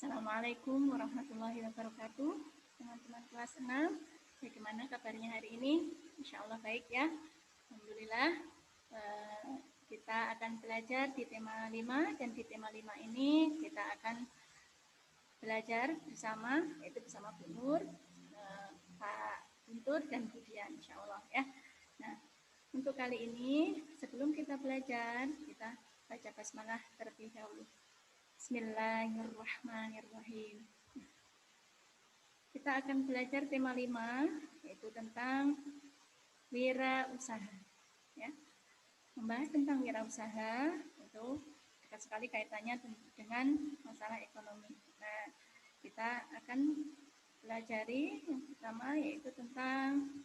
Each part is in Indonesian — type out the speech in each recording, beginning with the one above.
Assalamualaikum warahmatullahi wabarakatuh. Teman-teman kelas 6, bagaimana kabarnya hari ini? Insya Allah baik ya. Alhamdulillah. Kita akan belajar di tema 5, dan di tema 5 ini kita akan belajar bersama, yaitu bersama Bu Nur, Pak Guntur, dan Bu Dian, insya Allah ya. Nah, untuk kali ini sebelum kita belajar, kita baca basmalah terlebih dahulu. Bismillahirrahmanirrahim. Kita akan belajar tema 5, yaitu tentang wirausaha. Ya. Membahas tentang wirausaha itu dekat sekali kaitannya dengan masalah ekonomi. Nah, kita akan pelajari yang pertama yaitu tentang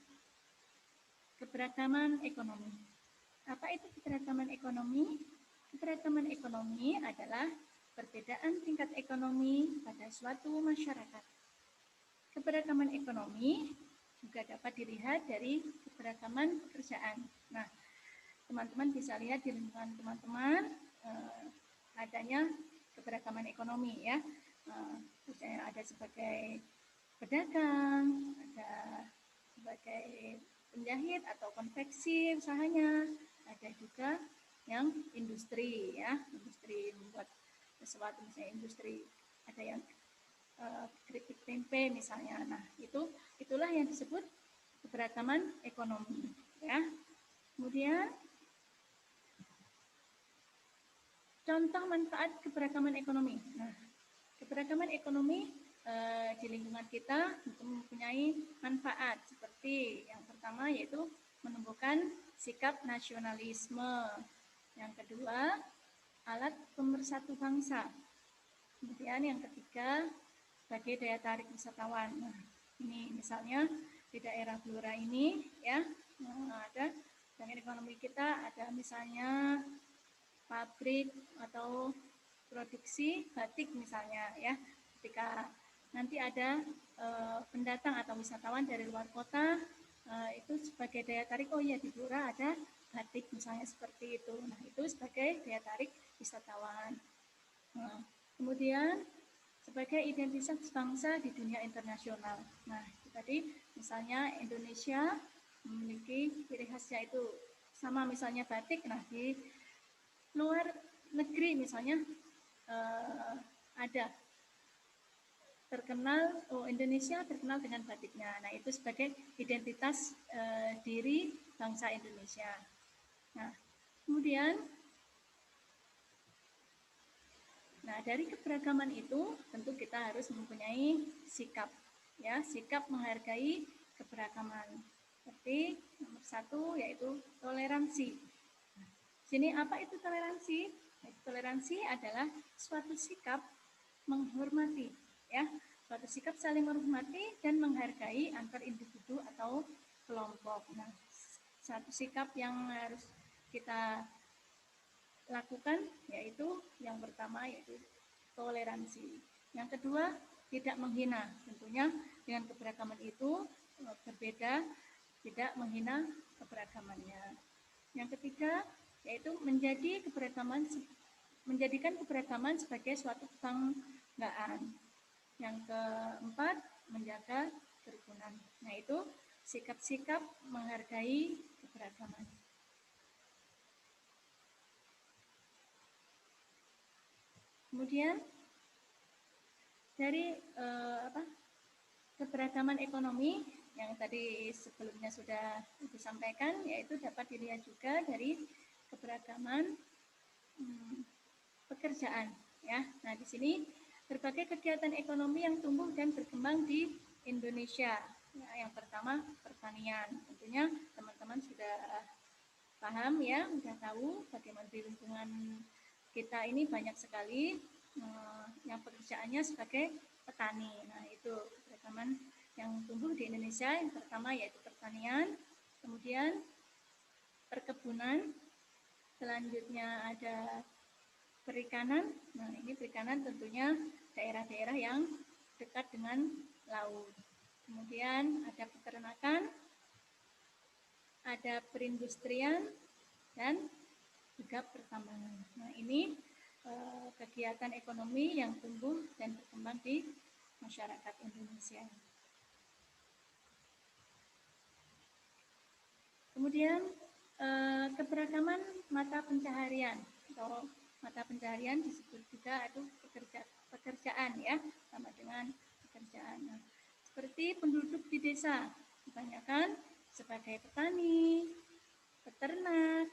keberagaman ekonomi. Apa itu keberagaman ekonomi? Keberagaman ekonomi adalah perbedaan tingkat ekonomi pada suatu masyarakat. Keberagaman ekonomi juga dapat dilihat dari keberagaman pekerjaan. Nah, teman-teman bisa lihat di lingkungan teman-teman adanya keberagaman ekonomi ya. Misalnya ada sebagai pedagang, ada sebagai penjahit atau konveksi usahanya, ada juga yang industri ya, industri membuat sesuatu, misalnya industri ada yang keripik tempe misalnya. Nah, itulah yang disebut keberagaman ekonomi ya. Kemudian contoh manfaat keberagaman ekonomi. Nah, keberagaman ekonomi di lingkungan kita mempunyai manfaat seperti yang pertama yaitu menumbuhkan sikap nasionalisme. Yang kedua, alat pemersatu bangsa. Kemudian yang ketiga, sebagai daya tarik wisatawan. Nah, ini misalnya di daerah Blora ini ya, ada dengan ekonomi kita ada misalnya pabrik atau produksi batik misalnya ya. Ketika nanti ada pendatang atau wisatawan dari luar kota, itu sebagai daya tarik, oh ya di Blora ada batik misalnya seperti itu. Nah, itu sebagai daya tarik wisatawan. Nah, kemudian sebagai identitas bangsa di dunia internasional. Nah, itu tadi misalnya Indonesia memiliki ciri khasnya itu sama misalnya batik. Nah, di luar negeri misalnya ada terkenal, Indonesia terkenal dengan batiknya. Nah, itu sebagai identitas diri bangsa Indonesia. Nah, kemudian dari keberagaman itu tentu kita harus mempunyai sikap, ya, sikap menghargai keberagaman. Seperti nomor 1 yaitu toleransi. Sini apa itu toleransi? Toleransi adalah suatu sikap menghormati, ya, suatu sikap saling menghormati dan menghargai antar individu atau kelompok. Nah, satu sikap yang harus kita lakukan yaitu yang pertama yaitu toleransi. Yang kedua, tidak menghina. Tentunya dengan keberagaman itu berbeda, tidak menghina keberagamannya. Yang ketiga yaitu menjadikan keberagaman sebagai suatu kebanggaan. Yang keempat, menjaga kerukunan. Nah, itu sikap-sikap menghargai keberagaman. Kemudian dari keberagaman ekonomi yang tadi sebelumnya sudah disampaikan, yaitu dapat dilihat juga dari keberagaman pekerjaan, ya. Nah, di sini berbagai kegiatan ekonomi yang tumbuh dan berkembang di Indonesia. Nah, yang pertama pertanian. Tentunya teman-teman sudah paham ya, sudah tahu bagaimana di lingkungan kita ini banyak sekali yang pekerjaannya sebagai petani. Nah, itu keberagaman yang tumbuh di Indonesia. Yang pertama yaitu pertanian, kemudian perkebunan, selanjutnya ada perikanan. Nah, ini perikanan tentunya daerah-daerah yang dekat dengan laut. Kemudian ada peternakan, ada perindustrian, dan juga pertambangan. Nah, ini kegiatan ekonomi yang tumbuh dan berkembang di masyarakat Indonesia. Kemudian keberagaman mata pencaharian atau mata pencaharian disebut juga itu pekerjaan ya, sama dengan pekerjaan. Nah, seperti penduduk di desa, kebanyakan sebagai petani, peternak,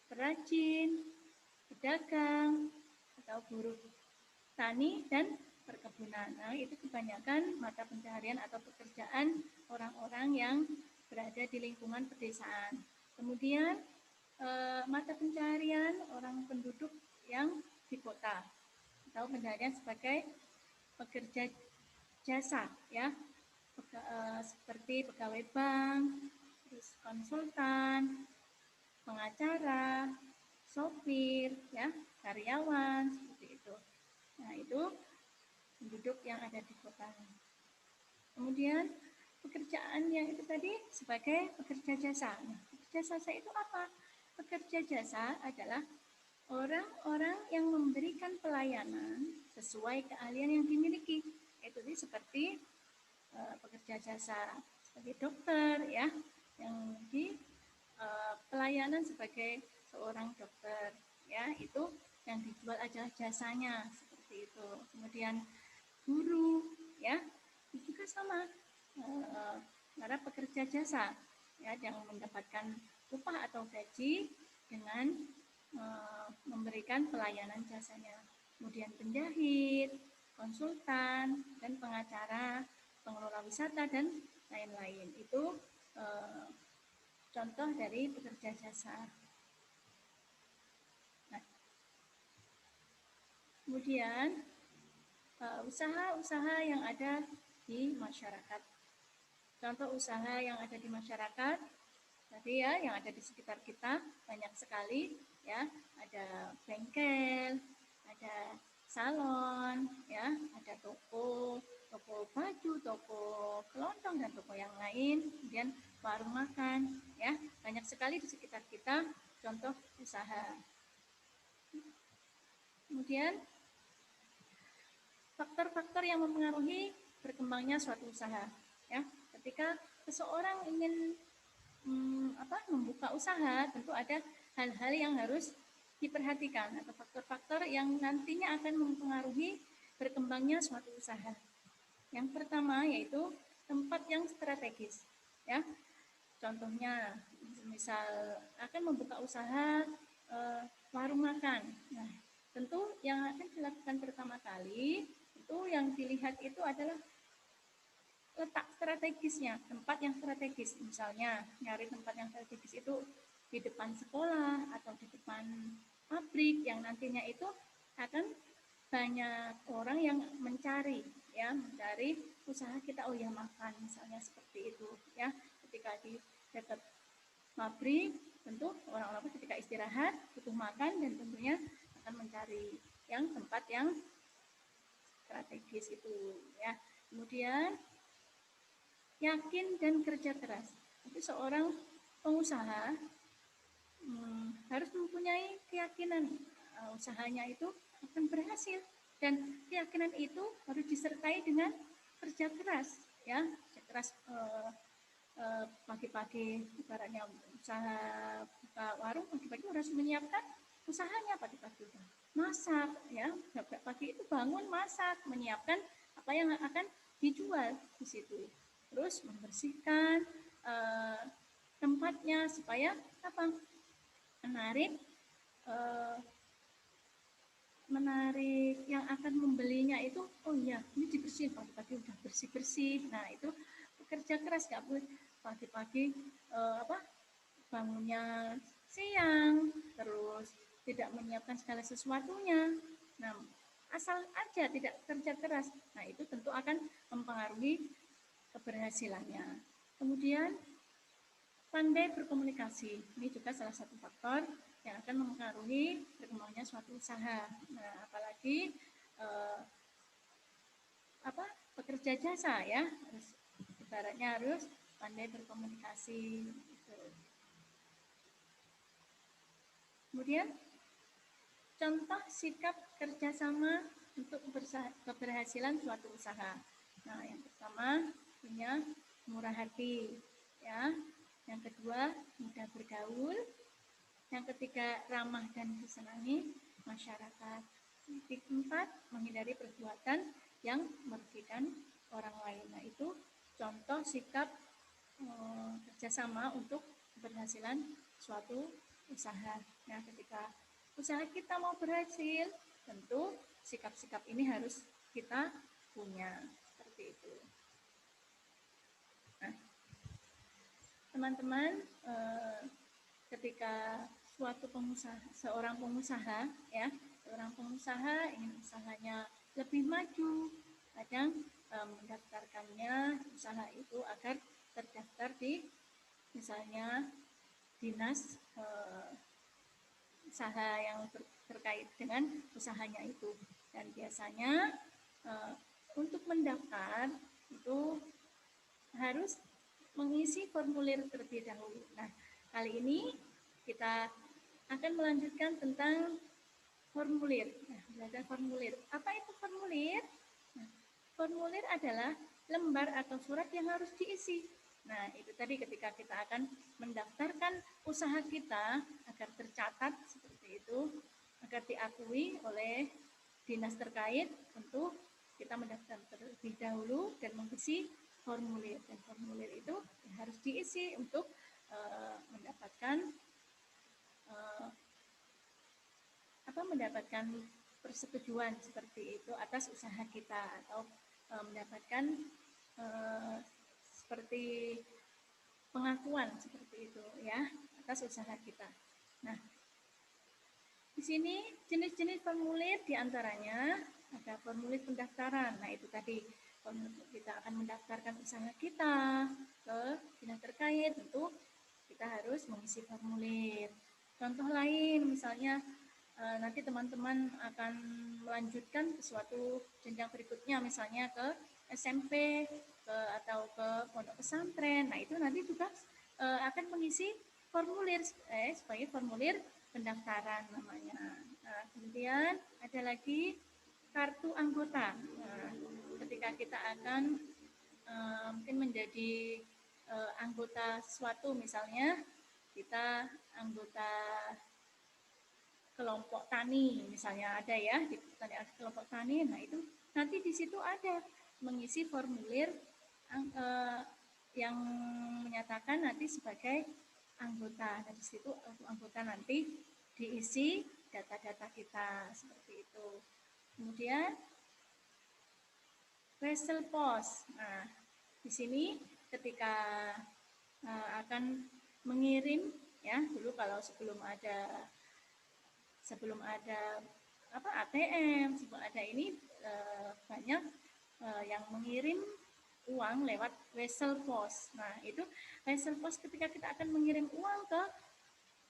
perajin, pedagang, atau buruh tani dan perkebunan. Nah, itu kebanyakan mata pencaharian atau pekerjaan orang-orang yang berada di lingkungan pedesaan. Kemudian mata pencaharian orang penduduk yang di kota atau pencaharian sebagai pekerja jasa ya, seperti pegawai bank, terus konsultan, pengacara, sopir, ya, karyawan seperti itu. Nah, itu penduduk yang ada di kota. Kemudian pekerjaan yang itu tadi sebagai pekerja jasa. Nah, pekerja jasa itu apa? Pekerja jasa adalah orang-orang yang memberikan pelayanan sesuai keahlian yang dimiliki. Itu seperti pekerja jasa sebagai dokter ya, yang di pelayanan sebagai seorang dokter ya, itu yang dijual adalah jasanya seperti itu. Kemudian guru ya, itu juga sama para pekerja jasa ya, yang mendapatkan upah atau gaji dengan memberikan pelayanan jasanya. Kemudian penjahit, konsultan, dan pengacara, pengelola wisata, dan lain-lain. Itu contoh dari pekerja jasa. Nah, kemudian usaha-usaha yang ada di masyarakat. Contoh usaha yang ada di masyarakat tadi ya, yang ada di sekitar kita banyak sekali ya. Ada bengkel, ada salon, ya, ada toko baju, toko kelontong, dan toko yang lain. Kemudian warung makan, ya, banyak sekali di sekitar kita contoh usaha. Kemudian faktor-faktor yang mempengaruhi berkembangnya suatu usaha, ya. Ketika seseorang ingin membuka usaha, tentu ada hal-hal yang harus diperhatikan atau faktor-faktor yang nantinya akan mempengaruhi berkembangnya suatu usaha. Yang pertama yaitu tempat yang strategis, ya. Contohnya, misal akan membuka usaha warung makan. Nah, tentu yang akan dilakukan pertama kali itu yang dilihat itu adalah letak strategisnya, tempat yang strategis. Misalnya nyari tempat yang strategis itu di depan sekolah atau di depan pabrik yang nantinya itu akan banyak orang yang mencari usaha kita. Oh ya, makan misalnya seperti itu ya. Ketika di dekat pabrik, tentu orang-orang ketika istirahat butuh makan dan tentunya akan mencari yang tempat yang strategis itu ya. Kemudian yakin dan kerja keras. Jadi seorang pengusaha harus mempunyai keyakinan usahanya itu akan berhasil, dan keyakinan itu harus disertai dengan kerja keras, ya, kerja keras. Pagi-pagi ibaratnya usaha buka warung, pagi-pagi harus menyiapkan usahanya, pagi-pagi masak, ya, pagi itu bangun masak, menyiapkan apa yang akan dijual di situ. Terus membersihkan tempatnya supaya apa? Menarik yang akan membelinya itu. Oh iya, ini dibersihin pagi-pagi, udah bersih-bersih. Nah, itu bekerja keras, nggak boleh pagi-pagi bangunnya siang, terus tidak menyiapkan segala sesuatunya. Nah, asal aja tidak kerja keras, nah itu tentu akan mempengaruhi keberhasilannya. Kemudian pandai berkomunikasi, ini juga salah satu faktor yang akan mempengaruhi berkembangnya suatu usaha. Nah, apalagi pekerja jasa ya, ibaratnya harus pandai berkomunikasi. Gitu. Kemudian contoh sikap kerjasama untuk keberhasilan suatu usaha. Nah, yang pertama punya murah hati, ya. Yang kedua mudah bergaul. Yang ketiga ramah dan disenangi masyarakat. Yang keempat menghindari perbuatan yang merugikan orang lain. Nah, itu contoh sikap kerjasama untuk keberhasilan suatu usaha. Nah, ketika usaha kita mau berhasil, tentu sikap-sikap ini harus kita punya. Seperti itu. Nah, teman-teman, ketika seorang pengusaha ingin usahanya lebih maju, kadang mendaftarkannya usaha itu agar terdaftar di misalnya dinas usaha yang terkait dengan usahanya itu. Dan biasanya untuk mendaftar itu harus mengisi formulir terlebih dahulu. Nah, kali ini kita akan melanjutkan tentang formulir. Nah, belajar formulir. Apa itu formulir? Nah, formulir adalah lembar atau surat yang harus diisi. Nah, itu tadi ketika kita akan mendaftarkan usaha kita agar tercatat seperti itu, agar diakui oleh dinas terkait, tentu kita mendaftar terlebih dahulu dan mengisi formulir. Dan formulir itu harus diisi untuk mendapatkan mendapatkan persetujuan seperti itu atas usaha kita, atau mendapatkan seperti pengakuan seperti itu ya atas usaha kita. Nah, di sini jenis-jenis formulir diantaranya ada formulir pendaftaran. Nah, itu tadi kita akan mendaftarkan usaha kita ke dinas terkait, tentu kita harus mengisi formulir. Contoh lain misalnya nanti teman-teman akan melanjutkan ke suatu jenjang berikutnya, misalnya ke SMP atau ke pondok pesantren. Nah, itu nanti juga akan mengisi formulir sebagai formulir pendaftaran namanya. Nah, kemudian ada lagi kartu anggota. Nah, ketika kita akan mungkin menjadi anggota suatu, misalnya kita anggota kelompok tani, misalnya ada ya di kelompok tani. Nah, itu nanti di situ ada mengisi formulir yang menyatakan nanti sebagai anggota. Nah, di situ anggota nanti diisi data-data kita seperti itu. Kemudian wesel pos. Nah, di sini ketika akan mengirim ya, dulu kalau sebelum ada ATM, sebelum ada ini banyak yang mengirim uang lewat wesel pos. Nah, itu wesel pos ketika kita akan mengirim uang ke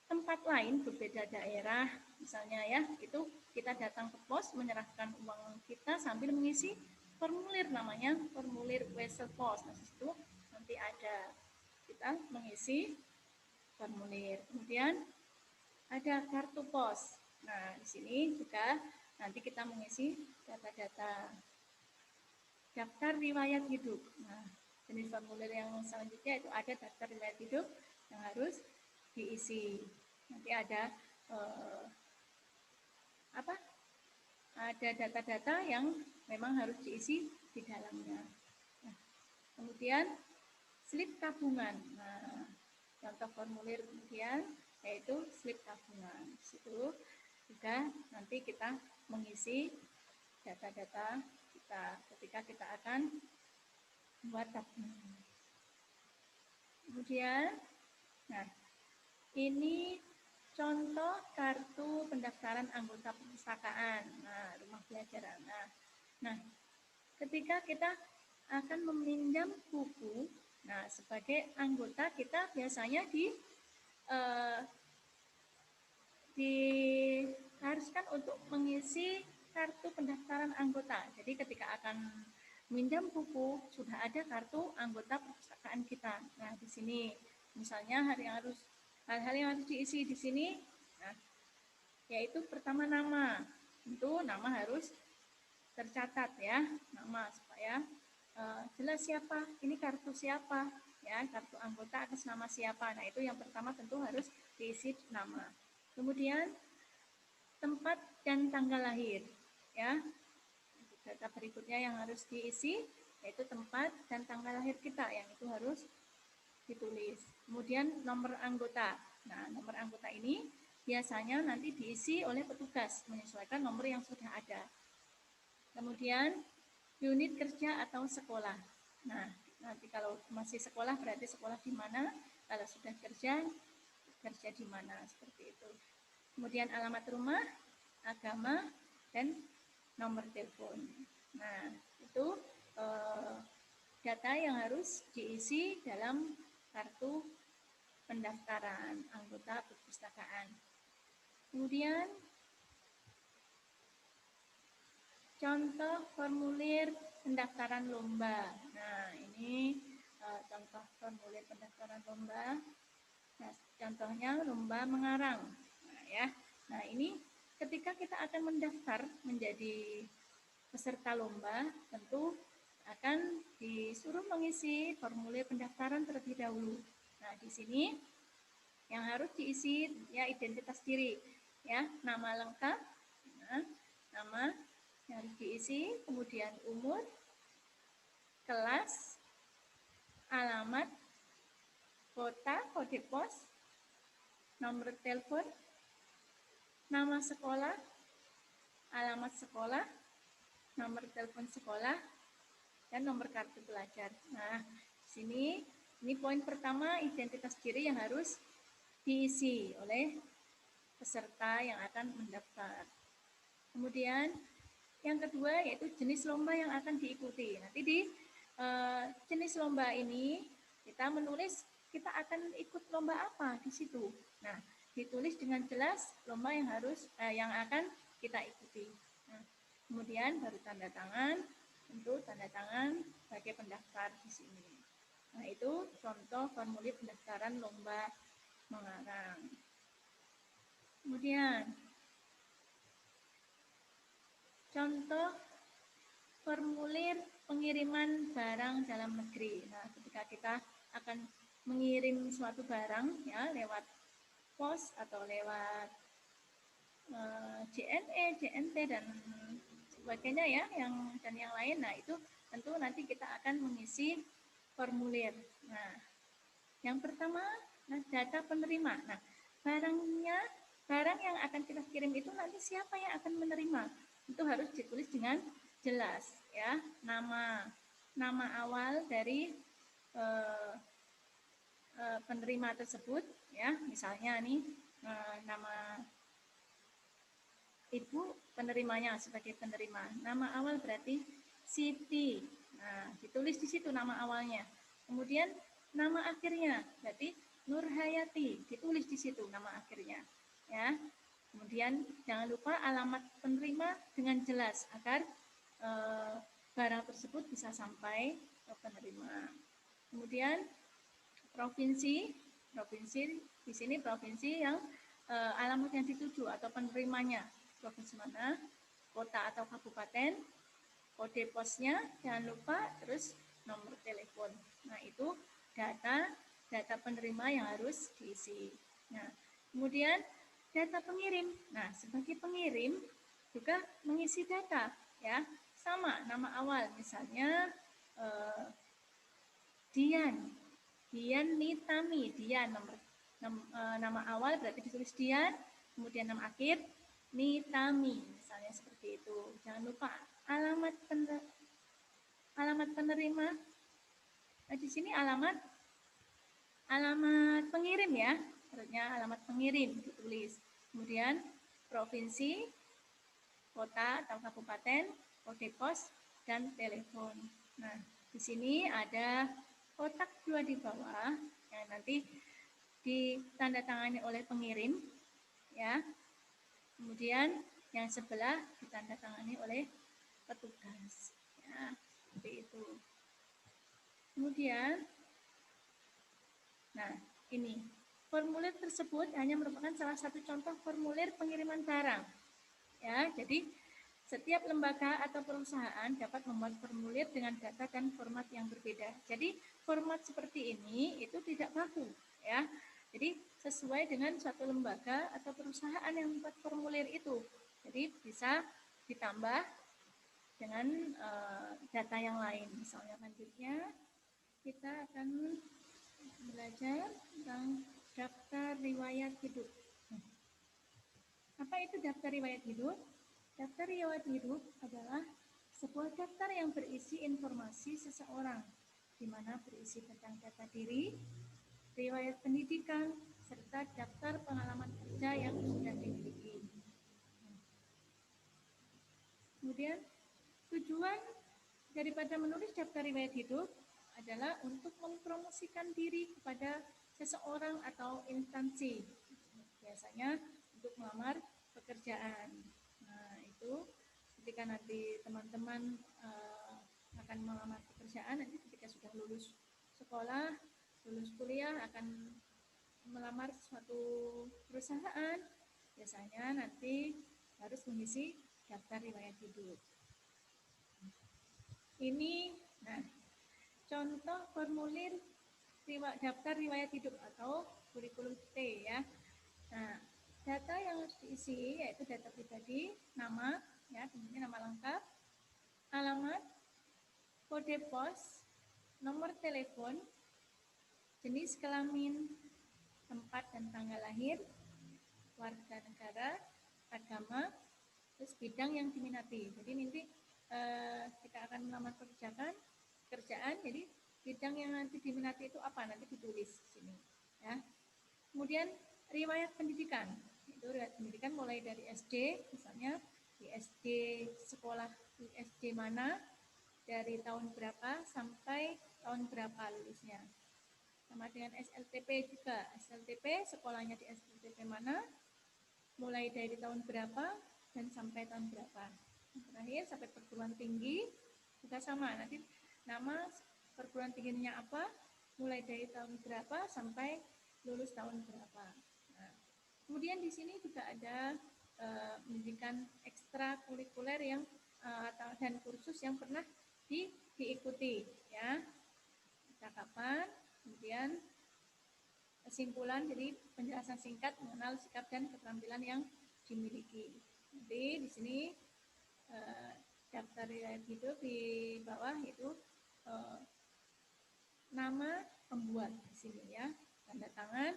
tempat lain berbeda daerah, misalnya ya, itu kita datang ke pos menyerahkan uang kita sambil mengisi formulir, namanya formulir wesel pos. Nah, itu nanti ada kita mengisi formulir. Kemudian ada kartu pos. Nah, di sini juga nanti kita mengisi data-data daftar riwayat hidup. Nah, jenis formulir yang selanjutnya itu ada daftar riwayat hidup yang harus diisi. Nanti ada ada data-data yang memang harus diisi di dalamnya. Nah, kemudian slip tabungan. Nah, contoh formulir kemudian yaitu slip tabungan. Di situ juga nanti kita mengisi data-data kita ketika kita akan membuat tabungan. Kemudian, nah, ini contoh kartu pendaftaran anggota perpustakaan, nah, rumah belajar anak. Nah, ketika kita akan meminjam buku, nah, sebagai anggota kita biasanya diharuskan untuk mengisi kartu pendaftaran anggota. Jadi ketika akan minjam buku sudah ada kartu anggota perpustakaan kita. Nah, di sini misalnya hal-hal yang harus diisi di sini. Nah, yaitu pertama nama. Tentu nama harus tercatat ya, nama supaya jelas siapa, ini kartu siapa, ya kartu anggota atas nama siapa. Nah itu yang pertama tentu harus diisi nama. Kemudian tempat dan tanggal lahir, ya. Data berikutnya yang harus diisi yaitu tempat dan tanggal lahir kita, yang itu harus ditulis. Kemudian nomor anggota. Nah nomor anggota ini biasanya nanti diisi oleh petugas menyesuaikan nomor yang sudah ada. Kemudian unit kerja atau sekolah. Nah, nanti kalau masih sekolah berarti sekolah di mana, kalau sudah kerja, kerja di mana, seperti itu. Kemudian alamat rumah, agama, dan nomor telepon. Nah, itu data yang harus diisi dalam kartu pendaftaran anggota perpustakaan. Kemudian contoh formulir pendaftaran lomba. Nah, ini contoh formulir pendaftaran lomba. Nah, contohnya lomba mengarang. Nah, ya. Nah, ini ketika kita akan mendaftar menjadi peserta lomba, tentu akan disuruh mengisi formulir pendaftaran terlebih dahulu. Nah, di sini yang harus diisi ya identitas diri, ya, nama lengkap, nah, nama yang harus diisi, kemudian umur, kelas, alamat, kota, kode pos, nomor telepon, nama sekolah, alamat sekolah, nomor telepon sekolah, dan nomor kartu pelajar. Nah, di sini ini poin pertama, identitas diri yang harus diisi oleh peserta yang akan mendaftar. Kemudian yang kedua yaitu jenis lomba yang akan diikuti. Nanti di jenis lomba ini kita menulis kita akan ikut lomba apa di situ. Nah, ditulis dengan jelas lomba yang harus yang akan kita ikuti. Nah, kemudian baru tanda tangan, tentu tanda tangan sebagai pendaftar di sini. Nah, itu contoh formulir pendaftaran lomba mengarang. Kemudian contoh formulir pengiriman barang dalam negeri. Nah, ketika kita akan mengirim suatu barang ya lewat pos atau lewat JNE, JNT dan sebagainya ya, yang lain. Nah, itu tentu nanti kita akan mengisi formulir. Nah, yang pertama data penerima. Nah, barang yang akan kita kirim itu nanti siapa yang akan menerima? Itu harus ditulis dengan jelas ya, nama awal dari penerima tersebut ya, misalnya nih nama ibu penerimanya sebagai penerima, nama awal berarti Siti. Nah, ditulis di situ nama awalnya. Kemudian nama akhirnya berarti Nurhayati, ditulis di situ nama akhirnya ya. Kemudian jangan lupa alamat penerima dengan jelas agar barang tersebut bisa sampai ke penerima. Kemudian provinsi di sini provinsi yang alamat yang dituju atau penerimanya, provinsi mana, kota atau kabupaten, kode posnya jangan lupa, terus nomor telepon. Nah, itu data penerima yang harus diisi. Nah, kemudian data pengirim. Nah, sebagai pengirim juga mengisi data ya, sama nama awal, misalnya Dian Nitami, Dian nama awal berarti ditulis Dian, kemudian nama akhir Nitami, misalnya seperti itu. Jangan lupa alamat penerima. Nah, di sini alamat pengirim ya, artinya alamat pengirim ditulis. Kemudian provinsi, kota atau kabupaten, kode pos, dan telepon. Nah, di sini ada kotak 2 di bawah yang nanti ditandatangani oleh pengirim ya. Kemudian yang sebelah ditandatangani oleh petugas ya, seperti itu. Kemudian nah, ini formulir tersebut hanya merupakan salah satu contoh formulir pengiriman barang. Ya, jadi setiap lembaga atau perusahaan dapat membuat formulir dengan data dan format yang berbeda. Jadi format seperti ini itu tidak baku, ya. Jadi sesuai dengan suatu lembaga atau perusahaan yang membuat formulir itu. Jadi bisa ditambah dengan data yang lain. Misalnya selanjutnya kita akan belajar tentang daftar riwayat hidup. Apa itu daftar riwayat hidup? Daftar riwayat hidup adalah sebuah daftar yang berisi informasi seseorang, di mana berisi tentang data diri, riwayat pendidikan, serta daftar pengalaman kerja yang sudah dimiliki. Kemudian, tujuan daripada menulis daftar riwayat hidup adalah untuk mempromosikan diri kepada seseorang atau instansi. Biasanya untuk melamar pekerjaan. Nah, itu ketika nanti teman-teman akan melamar pekerjaan, nanti ketika sudah lulus sekolah, lulus kuliah akan melamar suatu perusahaan, biasanya nanti harus mengisi daftar riwayat hidup. Ini, nah, contoh formulir daftar riwayat hidup atau kurikulum vitae ya. Nah, data yang harus diisi yaitu data pribadi, nama, ya, kemudian nama lengkap, alamat, kode pos, nomor telepon, jenis kelamin, tempat dan tanggal lahir, warga negara, agama, terus bidang yang diminati. Jadi nanti kita akan melamar pekerjaan, jadi bidang yang nanti diminati itu apa, nanti ditulis di sini. Ya. Kemudian riwayat pendidikan, itu riwayat pendidikan mulai dari SD, misalnya di SD sekolah di SD mana, dari tahun berapa sampai tahun berapa lulusnya. Sama dengan SLTP juga, SLTP sekolahnya di SLTP mana, mulai dari tahun berapa dan sampai tahun berapa. Terakhir sampai perguruan tinggi juga sama, nanti nama perguruan tingginya apa, mulai dari tahun berapa sampai lulus tahun berapa. Nah, kemudian di sini juga ada pendidikan ekstrakurikuler yang dan kursus yang pernah diikuti, ya. Cakapan, kemudian kesimpulan, jadi penjelasan singkat mengenal sikap dan keterampilan yang dimiliki. Jadi di sini daftar riwayat hidup di bawah itu nama pembuat di sini ya, tanda tangan,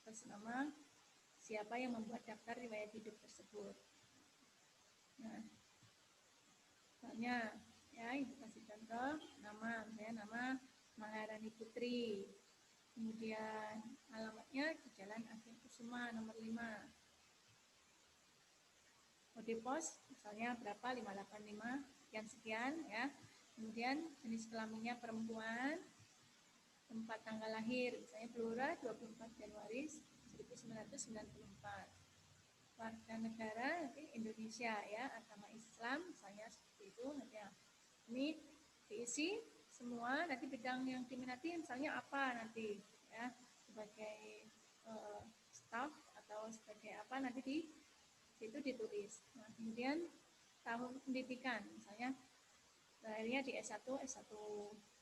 terus nama siapa yang membuat daftar riwayat hidup tersebut. Nah, misalnya ya, ibu kasih contoh nama, misalnya nama Maharani Putri, kemudian alamatnya di Jalan Akhil Kusuma nomor 5. Kode pos misalnya berapa, 585 sekian ya. Kemudian jenis kelaminnya perempuan, tempat tanggal lahir misalnya Blora 24 Januari 1994. Warga negara nanti Indonesia ya, agama Islam misalnya seperti itu. Nanti ini diisi semua, nanti bidang yang diminati misalnya apa nanti ya, sebagai staff atau sebagai apa nanti di situ ditulis. Nah, kemudian tahun pendidikan misalnya lahirnya di S1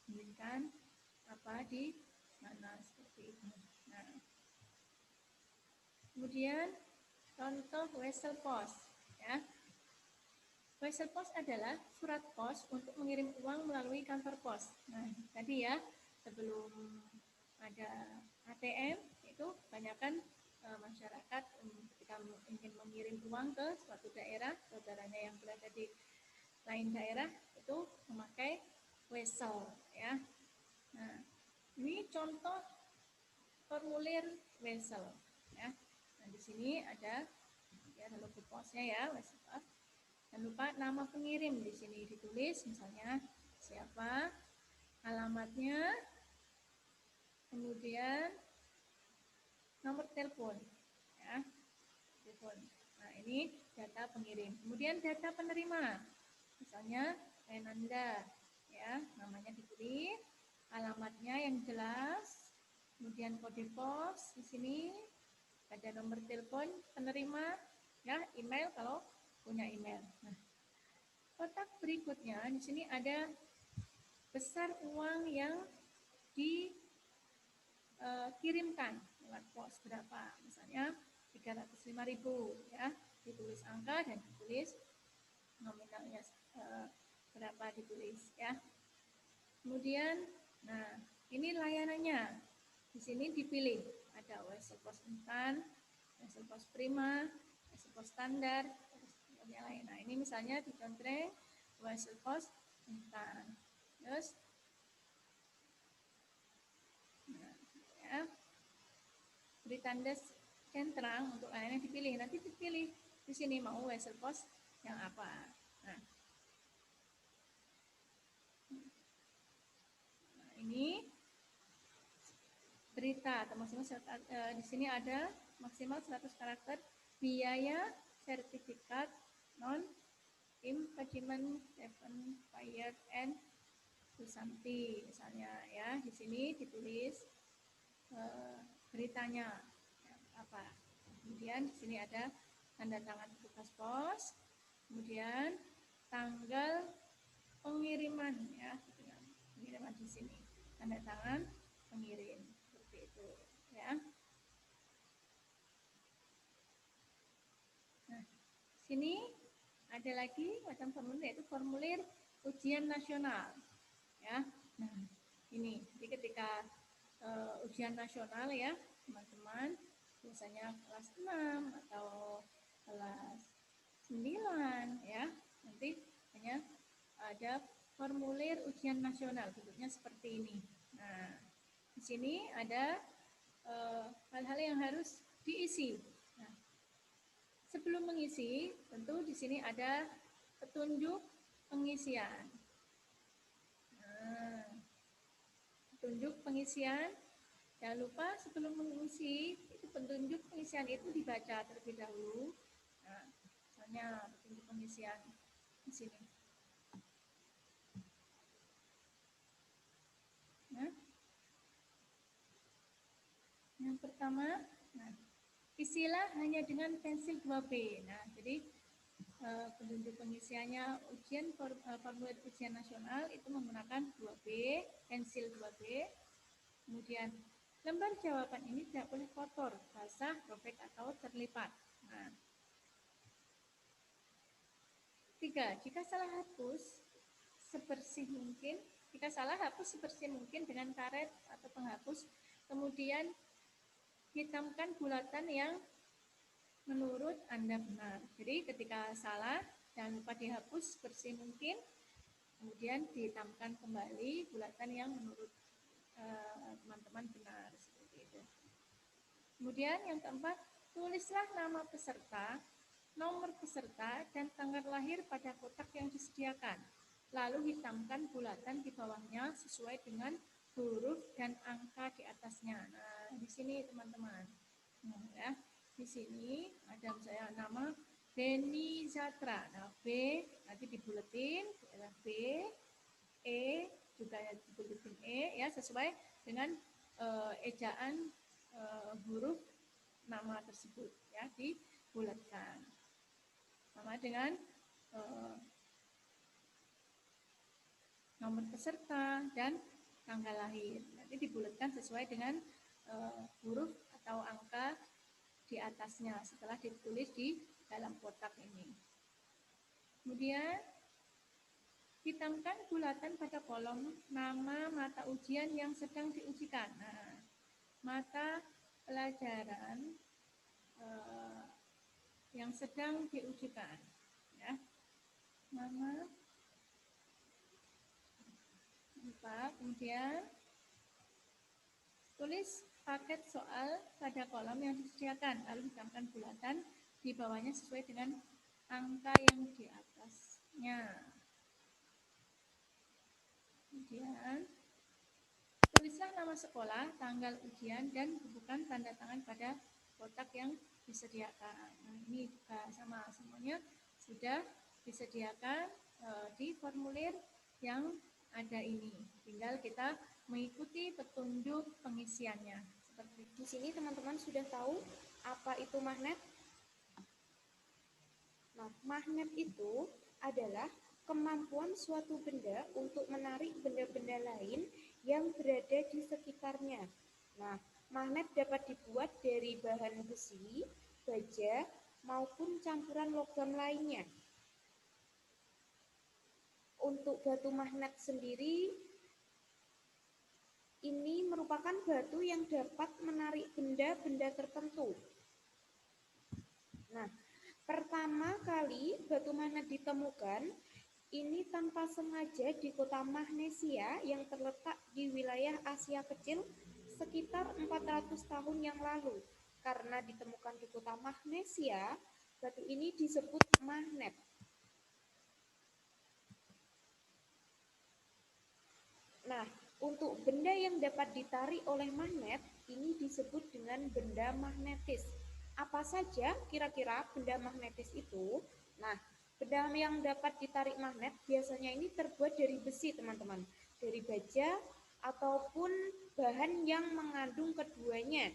pendidikan apa di mana seperti itu. Nah, kemudian contoh Wesel Pos ya. Wesel Pos adalah surat pos untuk mengirim uang melalui kantor pos. Nah, tadi ya sebelum ada ATM itu banyakkan masyarakat ketika ingin mengirim uang ke suatu daerah, saudaranya yang berada di lain daerah itu memakai wesel ya. Nah, ini contoh formulir wesel ya. Nah, di sini ada ya logo posnya ya, wesel pos. Jangan lupa nama pengirim di sini ditulis, misalnya siapa, alamatnya, kemudian nomor telepon ya, telepon. Nah, ini data pengirim. Kemudian data penerima, misalnya Renanda ya, namanya ditulis, alamatnya yang jelas, kemudian kode pos di sini, ada nomor telepon penerima, ya, email kalau punya email. Nah, kotak berikutnya di sini ada besar uang yang dikirimkan lewat pos berapa, misalnya 305.000, ya, ditulis angka dan ditulis nominalnya berapa ditulis, ya. Kemudian, nah ini layanannya. Di sini dipilih ada wesel pos instan, wesel pos prima, wesel pos standar, yang lain. Nah ini misalnya dicontreng wesel pos instan. Terus, nah, ya, beri tanda centrang untuk layanan yang dipilih. Nanti dipilih di sini mau wesel pos yang apa. Nah, ini berita atau maksimal di sini ada maksimal 100 karakter biaya sertifikat non impediment expired and Susanti misalnya, ya. Di sini ditulis beritanya ya, apa. Kemudian di sini ada tanda tangan petugas pos, kemudian tanggal pengiriman, ya, pengiriman di sini tanda tangan pengirim, seperti itu, ya. Nah, sini ada lagi macam formulir, yaitu formulir ujian nasional, ya. Nah, ini jadi ketika ujian nasional, ya, teman-teman, biasanya kelas 6 atau kelas 9, ya, nanti hanya ada formulir ujian nasional, bentuknya seperti ini. Nah, di sini ada hal-hal yang harus diisi. Nah, sebelum mengisi, tentu di sini ada petunjuk pengisian. Nah, petunjuk pengisian, jangan lupa sebelum mengisi, itu petunjuk pengisian itu dibaca terlebih dahulu. Nah, misalnya petunjuk pengisian di sini. Nah, yang pertama, nah, isilah hanya dengan pensil 2B. Nah, jadi petunjuk pengisiannya formulir ujian nasional itu menggunakan 2B, pensil 2B. Kemudian lembar jawaban ini tidak boleh kotor, basah, robek atau terlipat. Nah, 3. Jika salah hapus sebersih mungkin, dengan karet atau penghapus, kemudian hitamkan bulatan yang menurut Anda benar. Jadi ketika salah, jangan lupa dihapus sebersih mungkin, kemudian dihitamkan kembali bulatan yang menurut teman-teman benar, seperti itu. Kemudian yang keempat, tulislah nama peserta, nomor peserta, dan tanggal lahir pada kotak yang disediakan. Lalu hitamkan bulatan di bawahnya sesuai dengan huruf dan angka di atasnya. Nah, di sini teman-teman, ya, di sini ada misalnya nama Beni Zatra. Nah, B nanti dibuletin, B, E juga dibuletin E, ya, sesuai dengan ejaan huruf nama tersebut, ya, dibulatkan. Sama dengan nomor peserta dan tanggal lahir. Nanti dibulatkan sesuai dengan huruf atau angka di atasnya setelah ditulis di dalam kotak ini. Kemudian hitamkan bulatan pada kolom nama mata ujian yang sedang diujikan. Nah, mata pelajaran yang sedang diujikan, ya. Nama, kemudian tulis paket soal pada kolom yang disediakan, lalu hitamkan bulatan di bawahnya sesuai dengan angka yang di atasnya. Kemudian tulislah nama sekolah, tanggal ujian, dan bubukan tanda tangan pada kotak yang disediakan. Nah, ini juga sama, semuanya sudah disediakan di formulir yang ada ini. Tinggal kita mengikuti petunjuk pengisiannya. Seperti di sini teman-teman sudah tahu apa itu magnet? Nah, magnet itu adalah kemampuan suatu benda untuk menarik benda-benda lain yang berada di sekitarnya. Nah, magnet dapat dibuat dari bahan besi, baja, maupun campuran logam lainnya. Untuk batu magnet sendiri, ini merupakan batu yang dapat menarik benda-benda tertentu. Nah, pertama kali batu magnet ditemukan ini tanpa sengaja di kota Magnesia yang terletak di wilayah Asia Kecil sekitar 400 tahun yang lalu. Karena ditemukan di kota Magnesia, batu ini disebut magnet. Nah, untuk benda yang dapat ditarik oleh magnet, ini disebut dengan benda magnetis. Apa saja kira-kira benda magnetis itu? Nah, benda yang dapat ditarik magnet biasanya ini terbuat dari besi, teman-teman. Dari baja ataupun bahan yang mengandung keduanya.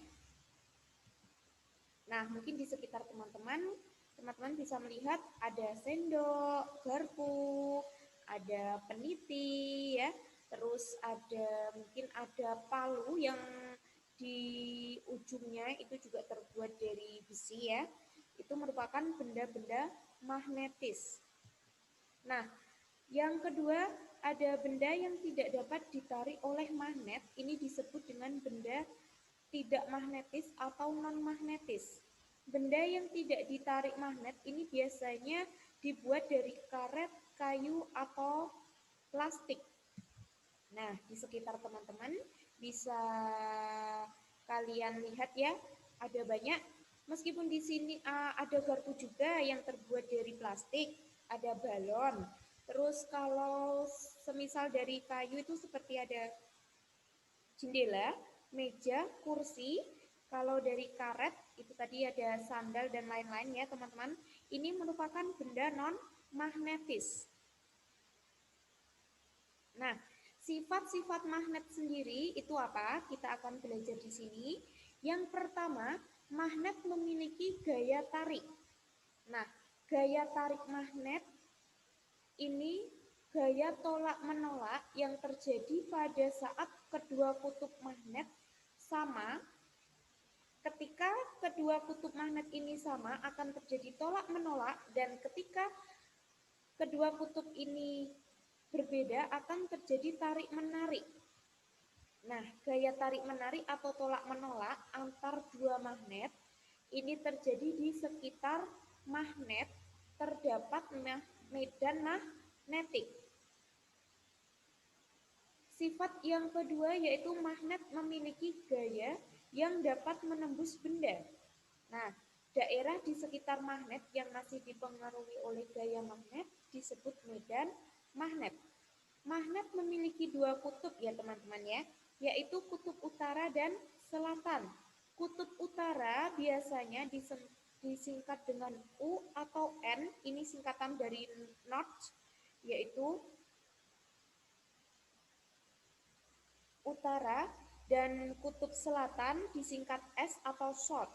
Nah, mungkin di sekitar teman-teman bisa melihat ada sendok, garpu, ada peniti ya. Terus mungkin ada palu yang di ujungnya itu juga terbuat dari besi ya. Itu merupakan benda-benda magnetis. Nah, yang kedua ada benda yang tidak dapat ditarik oleh magnet. Ini disebut dengan benda tidak magnetis atau non-magnetis. Benda yang tidak ditarik magnet ini biasanya dibuat dari karet, kayu, atau plastik. Nah, di sekitar teman-teman bisa kalian lihat ya, ada banyak. Meskipun di sini ada garpu juga yang terbuat dari plastik, ada balon. Terus kalau semisal dari kayu itu seperti ada jendela, meja, kursi. Kalau dari karet itu tadi ada sandal dan lain-lain ya teman-teman. Ini merupakan benda non-magnetis. Nah, sifat-sifat magnet sendiri itu apa? Kita akan belajar di sini. Yang pertama, magnet memiliki gaya tarik. Nah, gaya tarik magnet ini gaya tolak-menolak yang terjadi pada saat kedua kutub magnet sama. Ketika kedua kutub magnet ini sama akan terjadi tolak-menolak, dan ketika kedua kutub ini berbeda akan terjadi tarik-menarik. Nah, gaya tarik-menarik atau tolak-menolak antar dua magnet ini terjadi di sekitar magnet terdapat medan magnetik. Sifat yang kedua yaitu magnet memiliki gaya yang dapat menembus benda. Nah, daerah di sekitar magnet yang masih dipengaruhi oleh gaya magnet disebut medan magnet. Magnet memiliki dua kutub ya teman-teman ya, yaitu kutub utara dan selatan. Kutub utara biasanya disingkat dengan U atau N, ini singkatan dari North, yaitu utara, dan kutub selatan disingkat S atau South.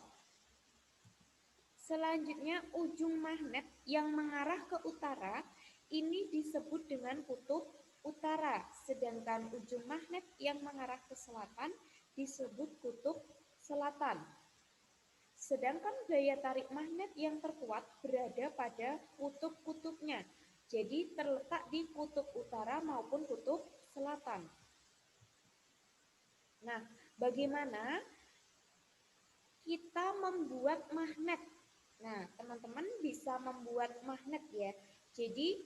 Selanjutnya ujung magnet yang mengarah ke utara ini disebut dengan kutub utara, sedangkan ujung magnet yang mengarah ke selatan disebut kutub selatan. Sedangkan gaya tarik magnet yang terkuat berada pada kutub-kutubnya, jadi terletak di kutub utara maupun kutub selatan. Nah, bagaimana kita membuat magnet? Nah, teman-teman bisa membuat magnet ya. Jadi,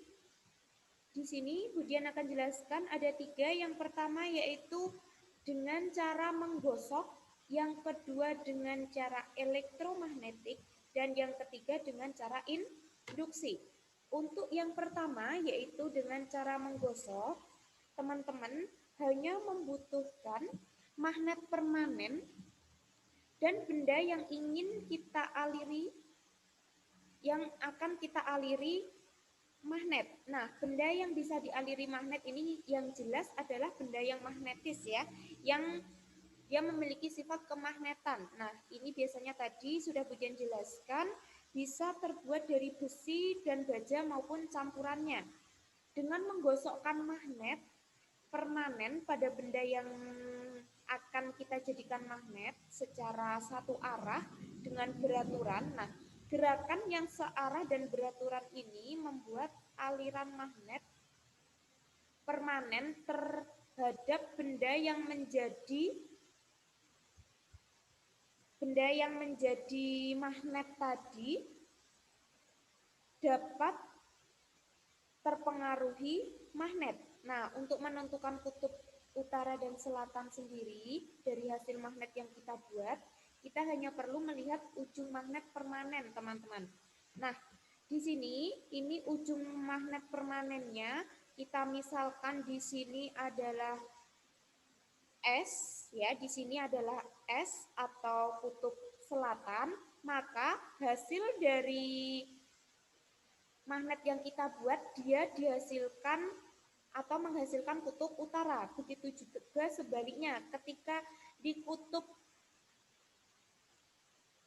di sini Budian akan jelaskan ada 3. Yang pertama yaitu dengan cara menggosok, yang kedua dengan cara elektromagnetik, dan yang ketiga dengan cara induksi. Untuk yang pertama yaitu dengan cara menggosok, teman-teman hanya membutuhkan magnet permanen dan benda yang ingin kita aliri, yang akan kita aliri magnet. Nah, benda yang bisa dialiri magnet ini yang jelas adalah benda yang magnetis ya, yang dia memiliki sifat kemagnetan. Nah, ini biasanya tadi sudah Budian jelaskan, bisa terbuat dari besi dan baja maupun campurannya. Dengan menggosokkan magnet permanen pada benda yang akan kita jadikan magnet secara satu arah dengan beraturan. Nah, gerakan yang searah dan beraturan ini membuat aliran magnet permanen terhadap benda yang menjadi magnet tadi dapat terpengaruhi magnet. Nah, untuk menentukan kutub utara dan selatan sendiri dari hasil magnet yang kita buat, kita hanya perlu melihat ujung magnet permanen, teman-teman. Nah, di sini ini ujung magnet permanennya, kita misalkan di sini adalah S, ya, di sini adalah S atau kutub selatan, maka hasil dari magnet yang kita buat dia dihasilkan atau menghasilkan kutub utara. Begitu juga sebaliknya, ketika di kutub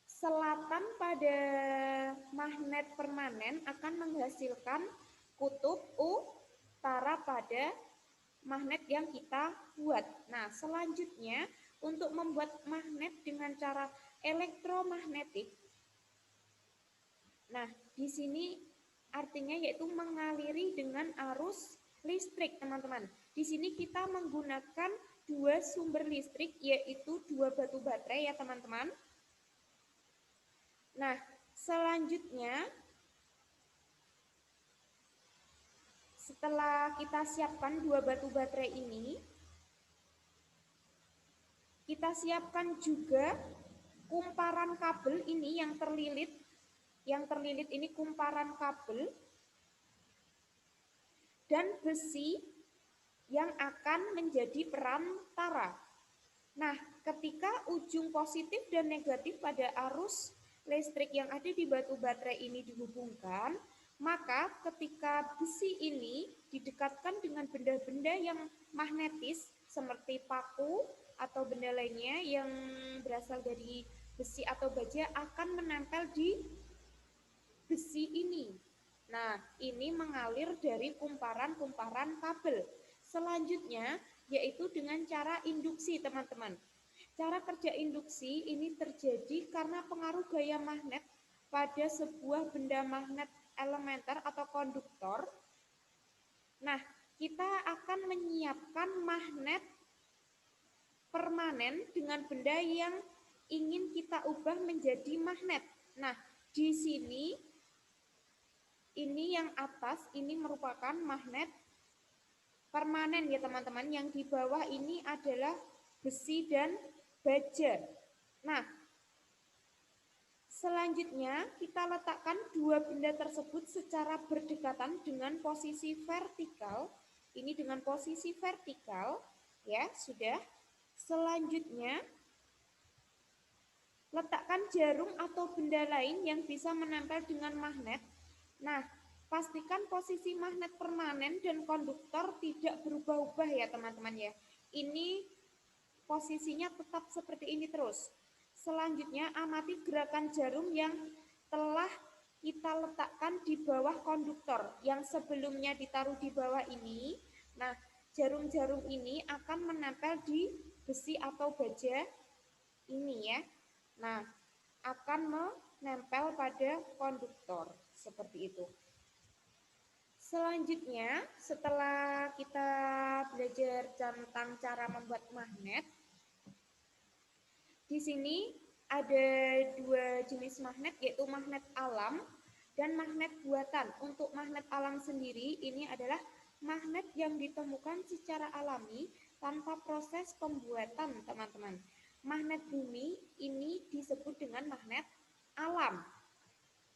selatan pada magnet permanen akan menghasilkan kutub utara pada magnet yang kita buat. Nah, selanjutnya untuk membuat magnet dengan cara elektromagnetik. Nah, di sini artinya yaitu mengaliri dengan arus listrik, teman-teman. Di sini kita menggunakan dua sumber listrik, yaitu dua batu baterai ya, teman-teman. Nah, selanjutnya setelah kita siapkan dua batu baterai ini, kita siapkan juga kumparan kabel ini yang terlilit. Yang terlilit ini kumparan kabel dan besi yang akan menjadi perantara. Nah, ketika ujung positif dan negatif pada arus listrik yang ada di batu baterai ini dihubungkan, maka ketika besi ini didekatkan dengan benda-benda yang magnetis seperti paku atau benda lainnya yang berasal dari besi atau baja akan menempel di besi ini. Nah, ini mengalir dari kumparan-kumparan kabel. Selanjutnya, yaitu dengan cara induksi, teman-teman. Cara kerja induksi ini terjadi karena pengaruh gaya magnet pada sebuah benda magnet elementer atau konduktor. Nah, kita akan menyiapkan magnet permanen dengan benda yang ingin kita ubah menjadi magnet. Nah, di sini ini yang atas ini merupakan magnet permanen ya, teman-teman. Yang di bawah ini adalah besi dan baja. Nah, selanjutnya kita letakkan dua benda tersebut secara berdekatan dengan posisi vertikal. Ini dengan posisi vertikal, ya, sudah. Selanjutnya letakkan jarum atau benda lain yang bisa menempel dengan magnet. Nah, pastikan posisi magnet permanen dan konduktor tidak berubah-ubah ya, teman-teman ya. Ini posisinya tetap seperti ini terus. Selanjutnya amati gerakan jarum yang telah kita letakkan di bawah konduktor yang sebelumnya ditaruh di bawah ini. Nah, jarum-jarum ini akan menempel di besi atau baja ini ya. Nah, akan menempel pada konduktor seperti itu. Selanjutnya, setelah kita belajar tentang cara membuat magnet, di sini ada dua jenis magnet, yaitu magnet alam dan magnet buatan. Untuk magnet alam sendiri, ini adalah magnet yang ditemukan secara alami tanpa proses pembuatan, teman-teman. Magnet bumi ini disebut dengan magnet alam.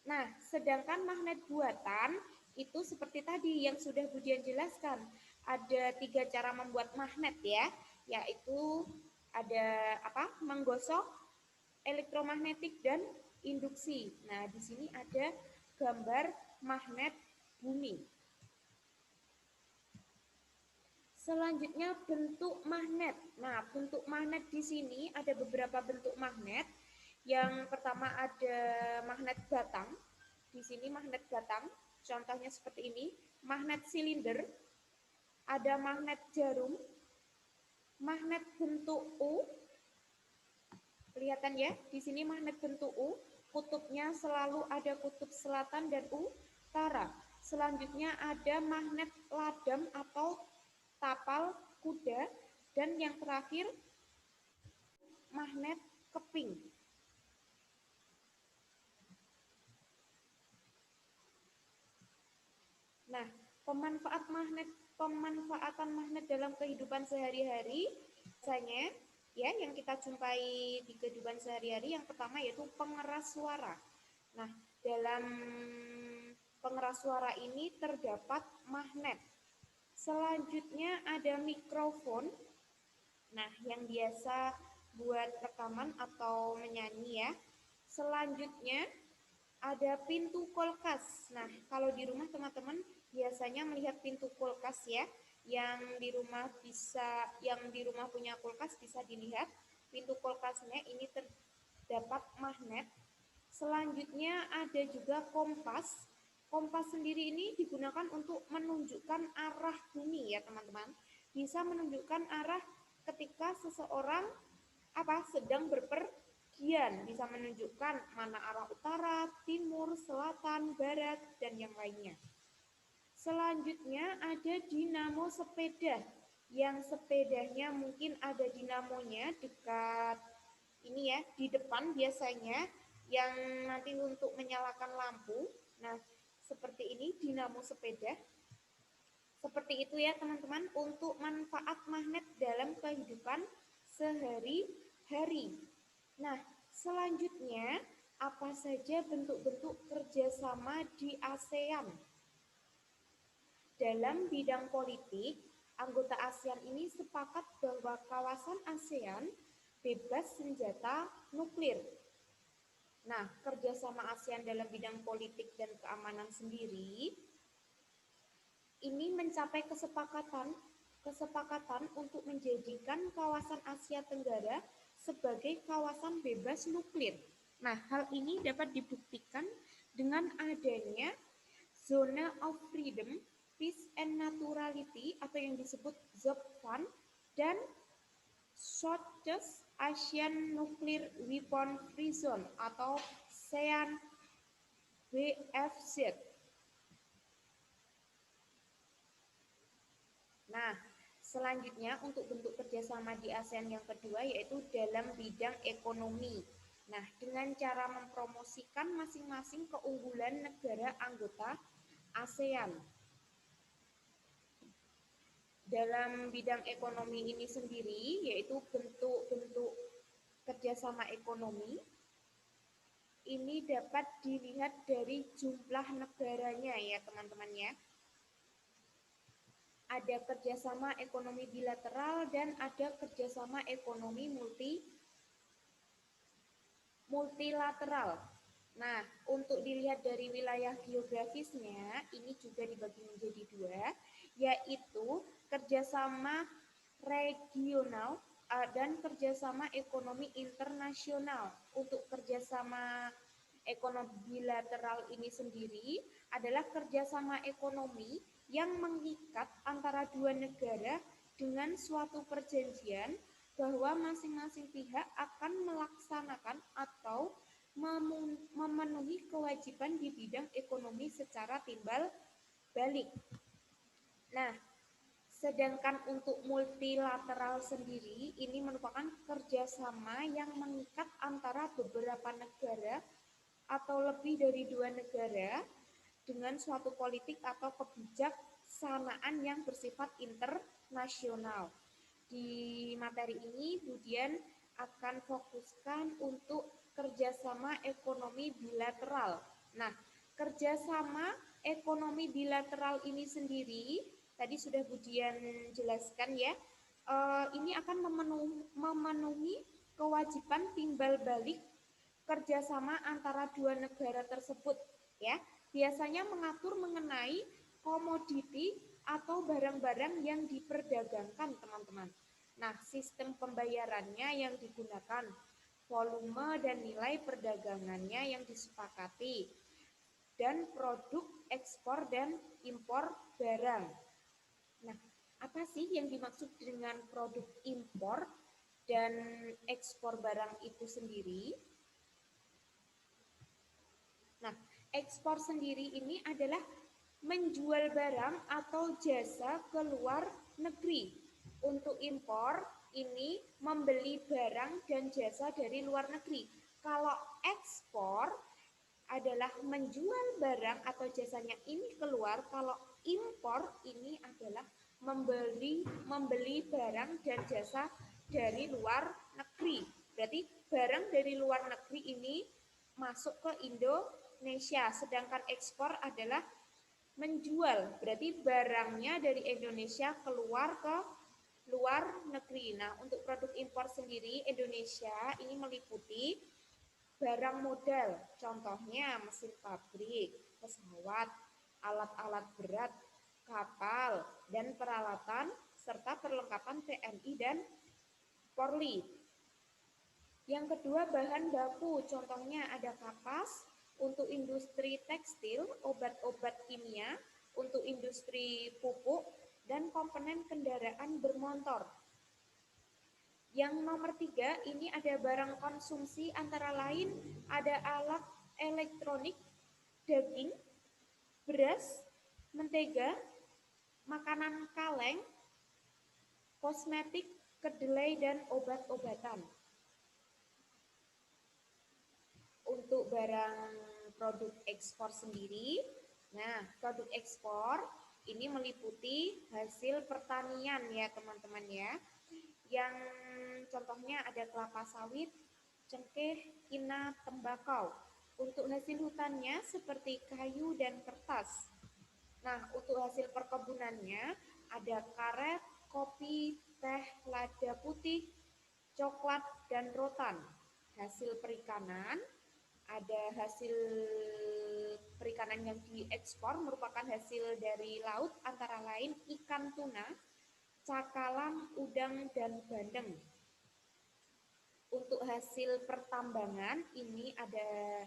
Nah, sedangkan magnet buatan itu seperti tadi yang sudah Budian jelaskan. Ada 3 cara membuat magnet ya, yaitu ada menggosok, elektromagnetik dan induksi. Nah, di sini ada gambar magnet bumi. Selanjutnya bentuk magnet. Nah, bentuk magnet di sini ada beberapa bentuk magnet. Yang pertama ada magnet batang. Di sini magnet batang, contohnya seperti ini. Magnet silinder, ada magnet jarum, magnet bentuk U. Kelihatan ya, di sini magnet bentuk U. Kutubnya selalu ada kutub selatan dan utara. Selanjutnya ada magnet ladam atau tapal kuda, dan yang terakhir magnet keping. Nah, pemanfaatan magnet dalam kehidupan sehari-hari biasanya ya yang kita jumpai di kehidupan sehari-hari yang pertama yaitu pengeras suara. Nah, dalam pengeras suara ini terdapat magnet. Selanjutnya ada mikrofon. Nah, yang biasa buat rekaman atau menyanyi ya. Selanjutnya ada pintu kulkas. Nah, kalau di rumah teman-teman biasanya melihat pintu kulkas ya. Yang di rumah punya kulkas bisa dilihat pintu kulkasnya ini terdapat magnet. Selanjutnya ada juga kompas. Kompas sendiri ini digunakan untuk menunjukkan arah bumi ya teman-teman. Bisa menunjukkan arah ketika seseorang sedang berpergian, bisa menunjukkan mana arah utara, timur, selatan, barat, dan yang lainnya. Selanjutnya ada dinamo sepeda. Yang sepedanya mungkin ada dinamonya dekat ini ya, di depan biasanya yang nanti untuk menyalakan lampu. Nah, seperti ini dinamo sepeda. Seperti itu ya teman-teman untuk manfaat magnet dalam kehidupan sehari-hari. Nah, selanjutnya apa saja bentuk-bentuk kerjasama di ASEAN? Dalam bidang politik, anggota ASEAN ini sepakat bahwa kawasan ASEAN bebas senjata nuklir. Nah, kerjasama ASEAN dalam bidang politik dan keamanan sendiri ini mencapai kesepakatan untuk menjadikan kawasan Asia Tenggara sebagai kawasan bebas nuklir. Nah, hal ini dapat dibuktikan dengan adanya Zona of Freedom, Peace and Neutrality atau yang disebut ZOPFAN dan Southeast Asian Nuclear Weapon Free Zone atau SEAN WFZ. Nah, selanjutnya untuk bentuk kerjasama di ASEAN yang kedua yaitu dalam bidang ekonomi. Nah, dengan cara mempromosikan masing-masing keunggulan negara anggota ASEAN. Dalam bidang ekonomi ini sendiri yaitu bentuk-bentuk kerjasama ekonomi ini dapat dilihat dari jumlah negaranya ya teman-teman ya. Ada kerjasama ekonomi bilateral dan ada kerjasama ekonomi multilateral. Nah, untuk dilihat dari wilayah geografisnya, ini juga dibagi menjadi dua, yaitu kerjasama regional dan kerjasama ekonomi internasional. Untuk kerjasama ekonomi bilateral ini sendiri adalah kerjasama ekonomi yang mengikat antara dua negara dengan suatu perjanjian bahwa masing-masing pihak akan melaksanakan atau memenuhi kewajiban di bidang ekonomi secara timbal balik. Nah, sedangkan untuk multilateral sendiri ini merupakan kerjasama yang mengikat antara beberapa negara atau lebih dari dua negara dengan suatu politik atau kebijaksanaan yang bersifat internasional. Di materi ini Budian akan fokuskan untuk kerjasama ekonomi bilateral. Nah, kerjasama ekonomi bilateral ini sendiri tadi sudah Budian jelaskan ya, ini akan memenuhi kewajiban timbal balik kerjasama antara dua negara tersebut ya. biasanya mengatur mengenai komoditi atau barang-barang yang diperdagangkan, teman-teman. Nah, sistem pembayarannya yang digunakan, volume dan nilai perdagangannya yang disepakati, dan produk ekspor dan impor barang. Nah, apa sih yang dimaksud dengan produk impor dan ekspor barang itu sendiri? Nah, ekspor sendiri ini adalah menjual barang atau jasa ke luar negeri. Untuk impor ini membeli barang dan jasa dari luar negeri. Kalau ekspor adalah menjual barang atau jasanya ini keluar, kalau impor ini adalah membeli barang dan jasa dari luar negeri. Berarti barang dari luar negeri ini masuk ke Indonesia, sedangkan ekspor adalah menjual, berarti barangnya dari Indonesia keluar ke luar negeri. Nah, untuk produk impor sendiri Indonesia ini meliputi barang modal, contohnya mesin pabrik, pesawat, alat-alat berat, kapal, dan peralatan, serta perlengkapan TNI dan Polri. Yang kedua, bahan baku, contohnya ada kapas untuk industri tekstil, obat-obat kimia, untuk industri pupuk, dan komponen kendaraan bermotor. Yang nomor 3, ini ada barang konsumsi antara lain ada alat elektronik, daging, beras, mentega, makanan kaleng, kosmetik, kedelai, dan obat-obatan. Untuk barang produk ekspor sendiri, nah produk ekspor ini meliputi hasil pertanian ya teman-teman ya, yang contohnya ada kelapa sawit, cengkeh, kina, tembakau. Untuk hasil hutannya seperti kayu dan kertas. Nah, untuk hasil perkebunannya ada karet, kopi, teh, lada putih, coklat, dan rotan. Hasil perikanan, ada hasil perikanan yang diekspor merupakan hasil dari laut antara lain ikan tuna, cakalang, udang, dan bandeng. Untuk hasil pertambangan ini ada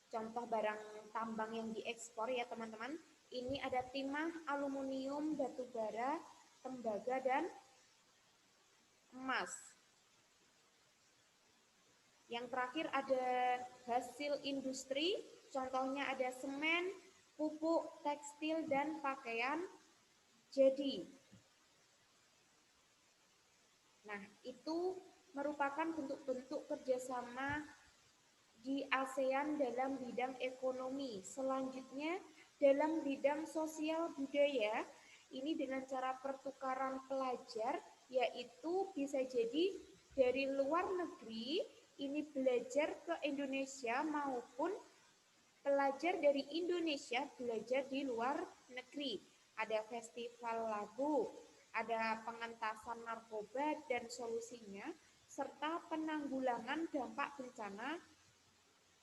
contoh barang tambang yang diekspor ya teman-teman. Ini ada timah, aluminium, batu bara, tembaga, dan emas. Yang terakhir ada hasil industri, contohnya ada semen, pupuk, tekstil, dan pakaian jadi. Nah, itu merupakan bentuk-bentuk kerjasama di ASEAN dalam bidang ekonomi. Selanjutnya, dalam bidang sosial budaya, ini dengan cara pertukaran pelajar, yaitu bisa jadi dari luar negeri, ini belajar ke Indonesia maupun pelajar dari Indonesia belajar di luar negeri. Ada festival lagu, ada pengentasan narkoba dan solusinya, serta penanggulangan dampak bencana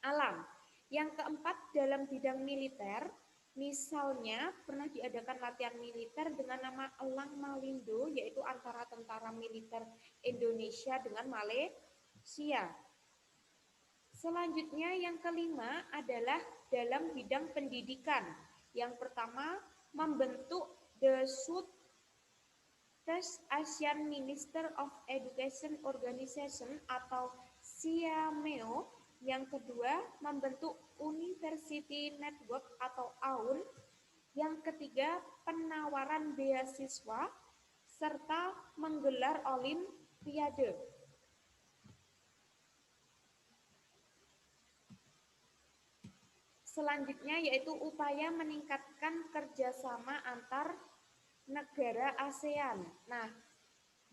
alam. Yang keempat, dalam bidang militer, misalnya pernah diadakan latihan militer dengan nama Elang Malindo, yaitu antara tentara militer Indonesia dengan Malaysia. Selanjutnya yang kelima adalah dalam bidang pendidikan. Yang pertama, membentuk The Southeast Asian Minister of Education Organization atau SIAMEO. Yang kedua, membentuk University Network atau AUN. Yang ketiga, penawaran beasiswa serta menggelar olimpiade. Selanjutnya yaitu upaya meningkatkan kerjasama antar negara ASEAN. Nah,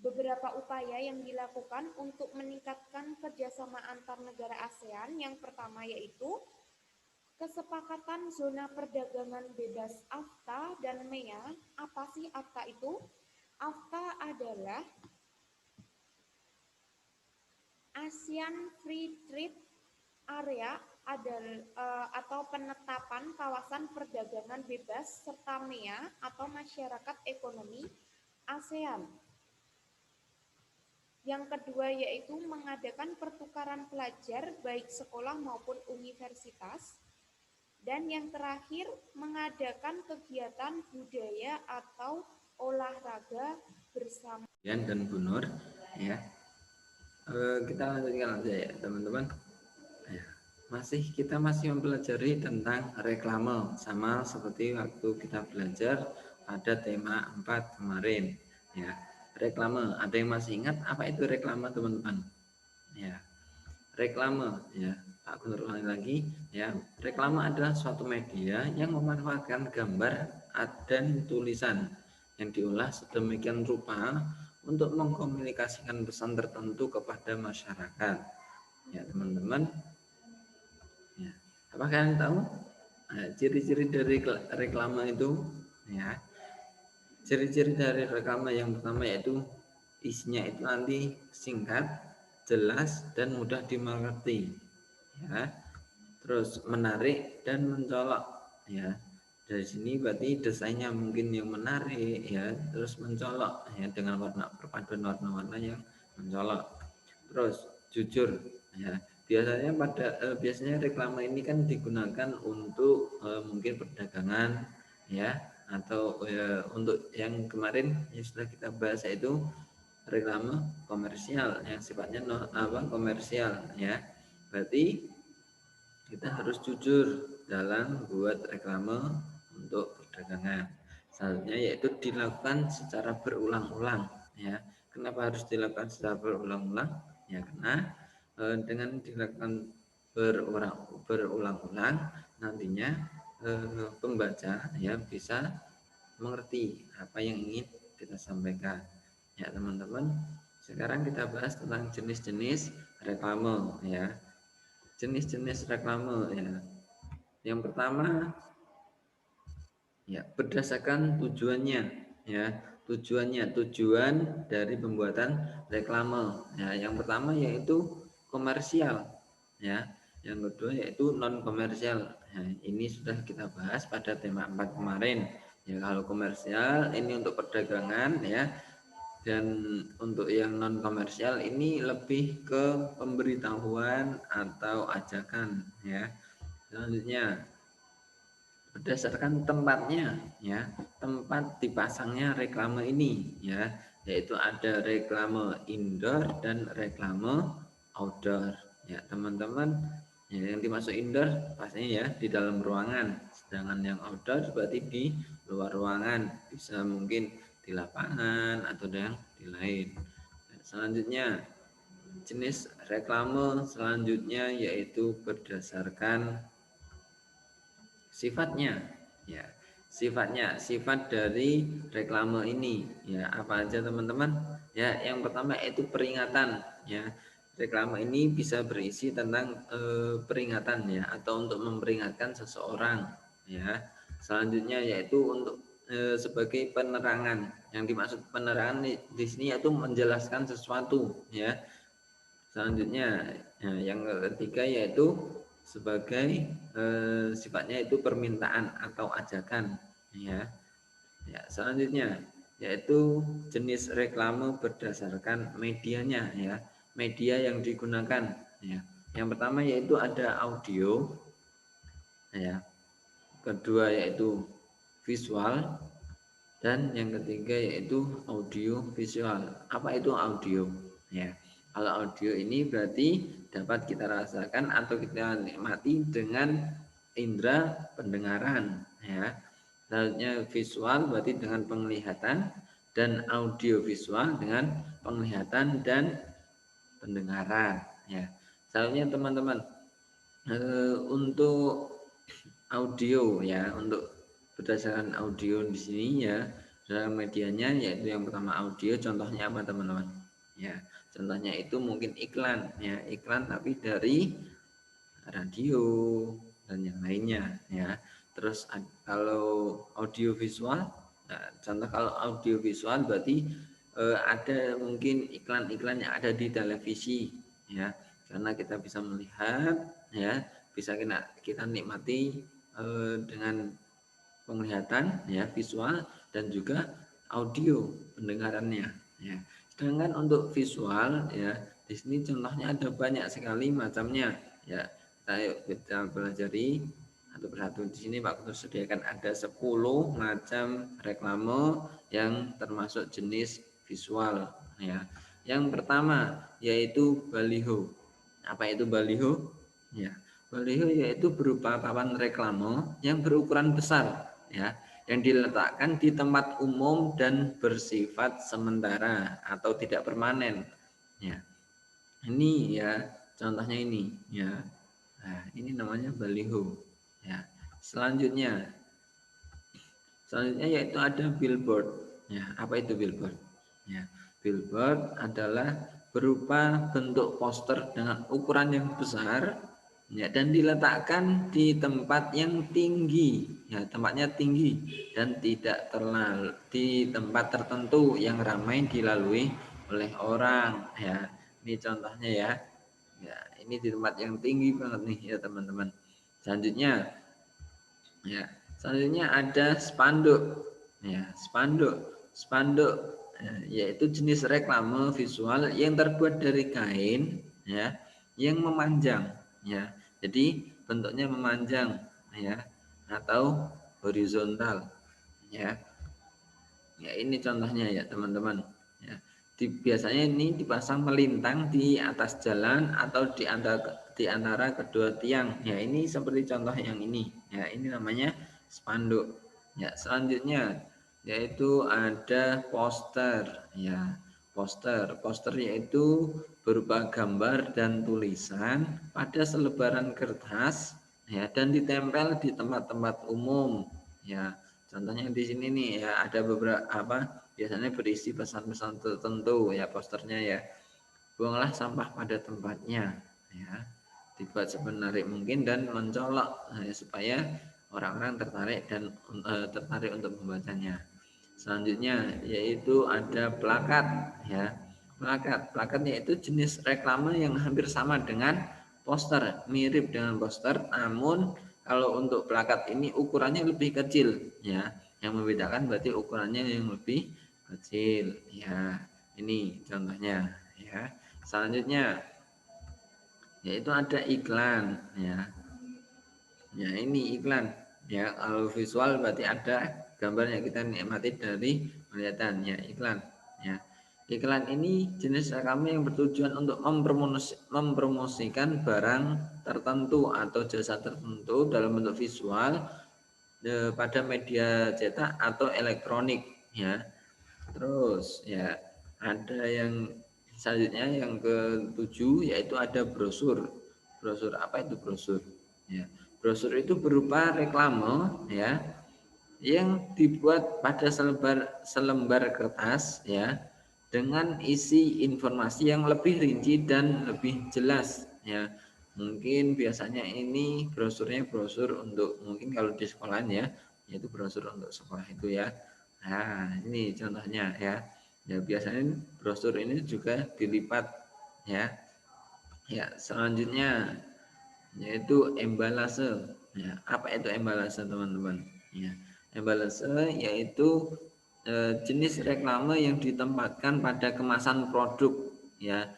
beberapa upaya yang dilakukan untuk meningkatkan kerjasama antar negara ASEAN, yang pertama yaitu kesepakatan zona perdagangan bebas AFTA dan MEA. Apa sih AFTA itu? AFTA adalah ASEAN Free Trade Area atau penetapan kawasan perdagangan bebas serta MEA atau masyarakat ekonomi ASEAN. Yang kedua yaitu mengadakan pertukaran pelajar baik sekolah maupun universitas. Dan yang terakhir mengadakan kegiatan budaya atau olahraga bersama. Dan Bu Nur, ya. Kita lanjutkan aja ya teman-teman. Ya. Kita masih mempelajari tentang reklame, sama seperti waktu kita belajar pada tema 4 kemarin. Ya, reklame. Ada yang masih ingat apa itu reklame, teman-teman? Ya, reklame. Ya, Pak Guntur ulangi lagi. Ya, reklame adalah suatu media yang memanfaatkan gambar dan tulisan yang diolah sedemikian rupa untuk mengkomunikasikan pesan tertentu kepada masyarakat. Ya, teman-teman. Ya. Apa kalian tahu ciri-ciri dari reklame itu? Ya, ciri-ciri dari reklame yang pertama yaitu isinya itu nanti singkat, jelas dan mudah dimengerti. Ya, terus menarik dan mencolok. Ya, dari sini berarti desainnya mungkin yang menarik, ya, terus mencolok, ya, dengan perpaduan warna-warna yang mencolok. Terus jujur, ya. Biasanya reklame ini kan digunakan untuk mungkin perdagangan, ya, atau untuk yang kemarin yang sudah kita bahas yaitu reklame komersial yang sifatnya komersial, ya. Berarti kita harus jujur dalam buat reklame untuk perdagangan. Selanjutnya yaitu dilakukan secara berulang-ulang, ya. Kenapa harus dilakukan secara berulang-ulang? Ya, karena dengan dilakukan berulang-ulang nantinya pembaca ya bisa mengerti apa yang ingin kita sampaikan. Ya, teman-teman, sekarang kita bahas tentang jenis-jenis reklame, ya. Jenis-jenis reklame, ya. Yang pertama, ya, berdasarkan tujuannya, ya. Tujuan dari pembuatan reklame. Ya, yang pertama yaitu komersial, ya. Yang kedua yaitu non komersial. Ya, ini sudah kita bahas pada tema 4 kemarin. Ya, kalau komersial ini untuk perdagangan, ya. Dan untuk yang non komersial ini lebih ke pemberitahuan atau ajakan, ya. Selanjutnya berdasarkan tempatnya, ya, tempat dipasangnya reklame ini, ya, yaitu ada reklame indoor dan reklame outdoor, ya, teman-teman. Ya, yang dimaksud indoor pastinya ya di dalam ruangan, sedangkan yang outdoor berarti di luar ruangan, bisa mungkin di lapangan atau yang di lain. Selanjutnya jenis reklame selanjutnya yaitu berdasarkan sifatnya, ya. Sifat dari reklame ini, ya, apa aja teman-teman? Ya, yang pertama yaitu peringatan, ya. Reklame ini bisa berisi tentang peringatan, ya, atau untuk memperingatkan seseorang, ya. Selanjutnya yaitu untuk sebagai penerangan. Yang dimaksud penerangan di sini yaitu menjelaskan sesuatu, ya. Selanjutnya, ya, yang ketiga yaitu sebagai sifatnya itu permintaan atau ajakan, ya. Ya, selanjutnya yaitu jenis reklame berdasarkan medianya, ya. Media yang digunakan, ya. Yang pertama yaitu ada audio, ya. Kedua yaitu visual dan yang ketiga yaitu audio visual. Apa itu audio? Ya. Kalau audio ini berarti dapat kita rasakan atau kita nikmati dengan indera pendengaran, ya. Selanjutnya visual berarti dengan penglihatan dan audio visual dengan penglihatan dan pendengaran, ya. Selanjutnya teman-teman untuk audio, ya, untuk berdasarkan audio di sini, ya, dalam medianya yaitu yang pertama audio, contohnya apa teman-teman? Ya, contohnya itu mungkin iklan, ya, iklan tapi dari radio dan yang lainnya, ya. Terus kalau audio visual, nah, contoh kalau audio visual berarti ada mungkin iklan-iklan yang ada di televisi, ya, karena kita bisa melihat, ya, bisa kita nikmati dengan penglihatan ya, visual, dan juga audio pendengarannya ya. Sedangkan untuk visual ya, di sini contohnya ada banyak sekali macamnya ya. Kita pelajari satu persatu. Di sini Pak Kutus sediakan ada 10 macam reklame yang termasuk jenis visual ya. Yang pertama yaitu baliho. Apa itu baliho? Ya, baliho yaitu berupa papan reklame yang berukuran besar ya, yang diletakkan di tempat umum dan bersifat sementara atau tidak permanen ya. Ini ya contohnya ini ya. Nah, ini namanya baliho ya. Selanjutnya yaitu ada billboard ya. Apa itu billboard ya? Billboard adalah berupa bentuk poster dengan ukuran yang besar ya, dan diletakkan di tempat yang tinggi ya, tempatnya tinggi dan tidak terlalu di tempat tertentu yang ramai dilalui oleh orang ya. Ini contohnya ya. Ya, ini di tempat yang tinggi banget nih ya teman-teman. Selanjutnya ada spanduk ya. Spanduk yaitu jenis reklame visual yang terbuat dari kain ya, yang memanjang ya. Jadi bentuknya memanjang ya, atau horizontal ya. Ya, ini contohnya ya teman-teman ya. Biasanya ini dipasang melintang di atas jalan atau di antara kedua tiang ya. Ini seperti contoh yang ini ya, ini namanya spanduk ya. Selanjutnya yaitu ada poster ya. Poster yaitu berupa gambar dan tulisan pada selebaran kertas ya, dan ditempel di tempat-tempat umum ya. Contohnya di sini nih ya, ada beberapa biasanya berisi pesan-pesan tertentu ya posternya ya. Buanglah sampah pada tempatnya ya. Dibuat semenarik mungkin dan mencolok ya, supaya orang-orang tertarik untuk membacanya. Selanjutnya yaitu ada plakat ya. Plakat yaitu jenis reklame yang hampir sama dengan poster, mirip dengan poster, namun kalau untuk plakat ini ukurannya lebih kecil ya. Yang membedakan berarti ukurannya yang lebih kecil ya. Ini contohnya ya. Selanjutnya yaitu ada iklan ya. Ya, ini iklan ya. Kalau visual berarti ada gambarnya, kita nikmati dari penglihatan ya, iklan ya. Iklan ini jenis reklame yang bertujuan untuk mempromosikan barang tertentu atau jasa tertentu dalam bentuk visual pada media cetak atau elektronik ya. Terus ya ada yang selanjutnya yang ke-7 yaitu ada brosur. Brosur, apa itu brosur? Ya. Brosur itu berupa reklame ya, yang dibuat pada selembar kertas ya, dengan isi informasi yang lebih rinci dan lebih jelas ya. Mungkin biasanya ini brosur untuk, mungkin kalau di sekolah ya, yaitu brosur untuk sekolah itu ya. Nah, ini contohnya ya. Ya, biasanya brosur ini juga dilipat ya. Ya, selanjutnya yaitu embalase ya. Apa itu embalase teman-teman ya? Embalase yaitu jenis reklame yang ditempatkan pada kemasan produk ya.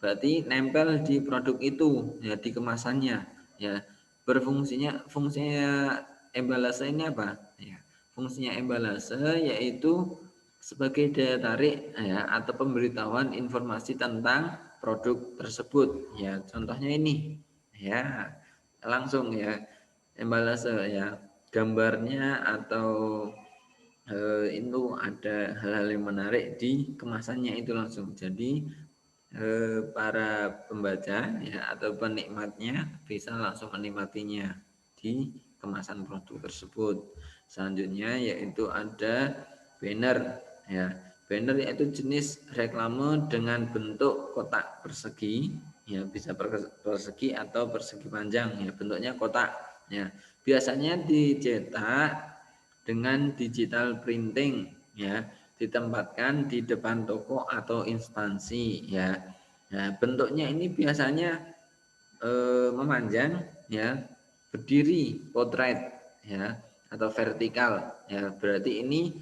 Berarti nempel di produk itu ya, di kemasannya ya. Fungsinya embalase ini apa ya? Fungsinya embalase yaitu sebagai daya tarik ya, atau pemberitahuan informasi tentang produk tersebut ya. Contohnya ini ya, langsung ya, embalase ya, gambarnya atau itu ada hal-hal yang menarik di kemasannya itu langsung. Jadi para pembaca ya atau penikmatnya bisa langsung menikmatinya di kemasan produk tersebut. Selanjutnya yaitu ada banner ya. Banner yaitu jenis reklame dengan bentuk kotak persegi ya, bisa persegi atau persegi panjang ya, bentuknya kotak ya. Biasanya dicetak dengan digital printing ya, ditempatkan di depan toko atau instansi ya. Nah, bentuknya ini biasanya memanjang ya berdiri portrait ya atau vertikal ya, berarti ini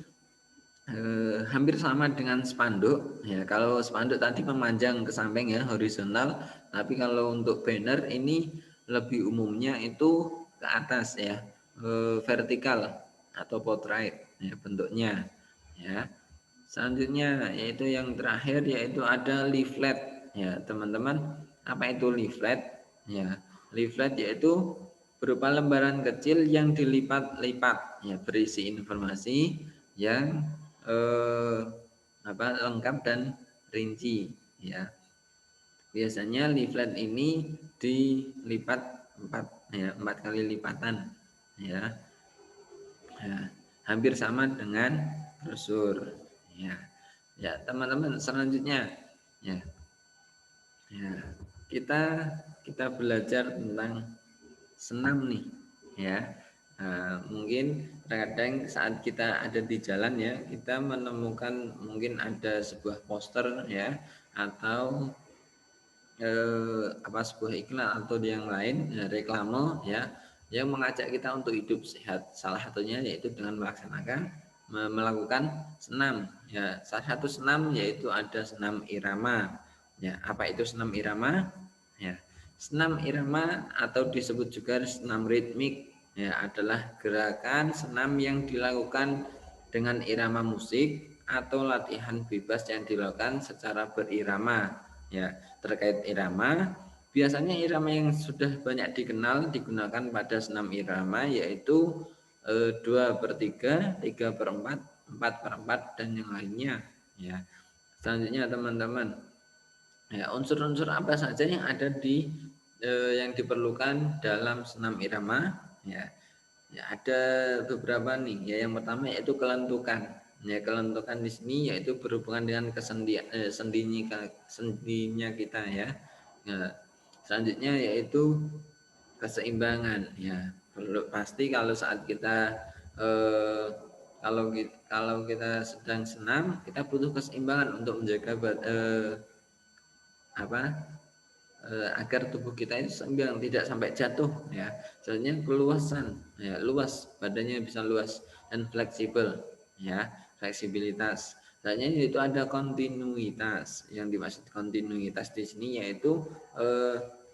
hampir sama dengan spanduk ya. Kalau spanduk tadi memanjang ke samping ya horizontal, tapi kalau untuk banner ini lebih umumnya itu ke atas ya, vertikal atau portrait ya bentuknya ya. Selanjutnya yaitu yang terakhir yaitu ada leaflet ya teman-teman. Apa itu leaflet ya? Leaflet yaitu berupa lembaran kecil yang dilipat-lipat ya, berisi informasi yang lengkap dan rinci ya. Biasanya leaflet ini dilipat 4 kali lipatan ya. Ya, hampir sama dengan brosur ya. Ya, teman-teman, selanjutnya ya. Ya, kita belajar tentang senam nih ya. Mungkin terkadang saat kita ada di jalan ya, kita menemukan mungkin ada sebuah poster ya, atau sebuah iklan atau yang lain ya, reklame ya, yang mengajak kita untuk hidup sehat. Salah satunya yaitu dengan melakukan senam ya. Salah satu senam yaitu ada senam irama ya. Apa itu senam irama ya? Senam irama atau disebut juga senam ritmik ya, adalah gerakan senam yang dilakukan dengan irama musik atau latihan bebas yang dilakukan secara berirama ya. Terkait irama, biasanya irama yang sudah banyak dikenal digunakan pada senam irama yaitu 2/3, 3/4, 4/4 dan yang lainnya ya. Selanjutnya teman-teman ya, unsur-unsur apa saja yang ada di yang diperlukan dalam senam irama ya. Ya, ada beberapa nih ya. Yang pertama yaitu kelentukan ya. Kelentukan di sini yaitu berhubungan dengan sendinya kita ya. Nah, selanjutnya yaitu keseimbangan ya. Pasti kalau saat kita kalau kita sedang senam, kita butuh keseimbangan untuk menjaga agar tubuh kita itu seimbang, tidak sampai jatuh ya. Selanjutnya keluasan ya, luas, badannya bisa luas dan fleksibel ya, fleksibilitas. Selanjutnya itu ada kontinuitas. Yang dimaksud kontinuitas di sini yaitu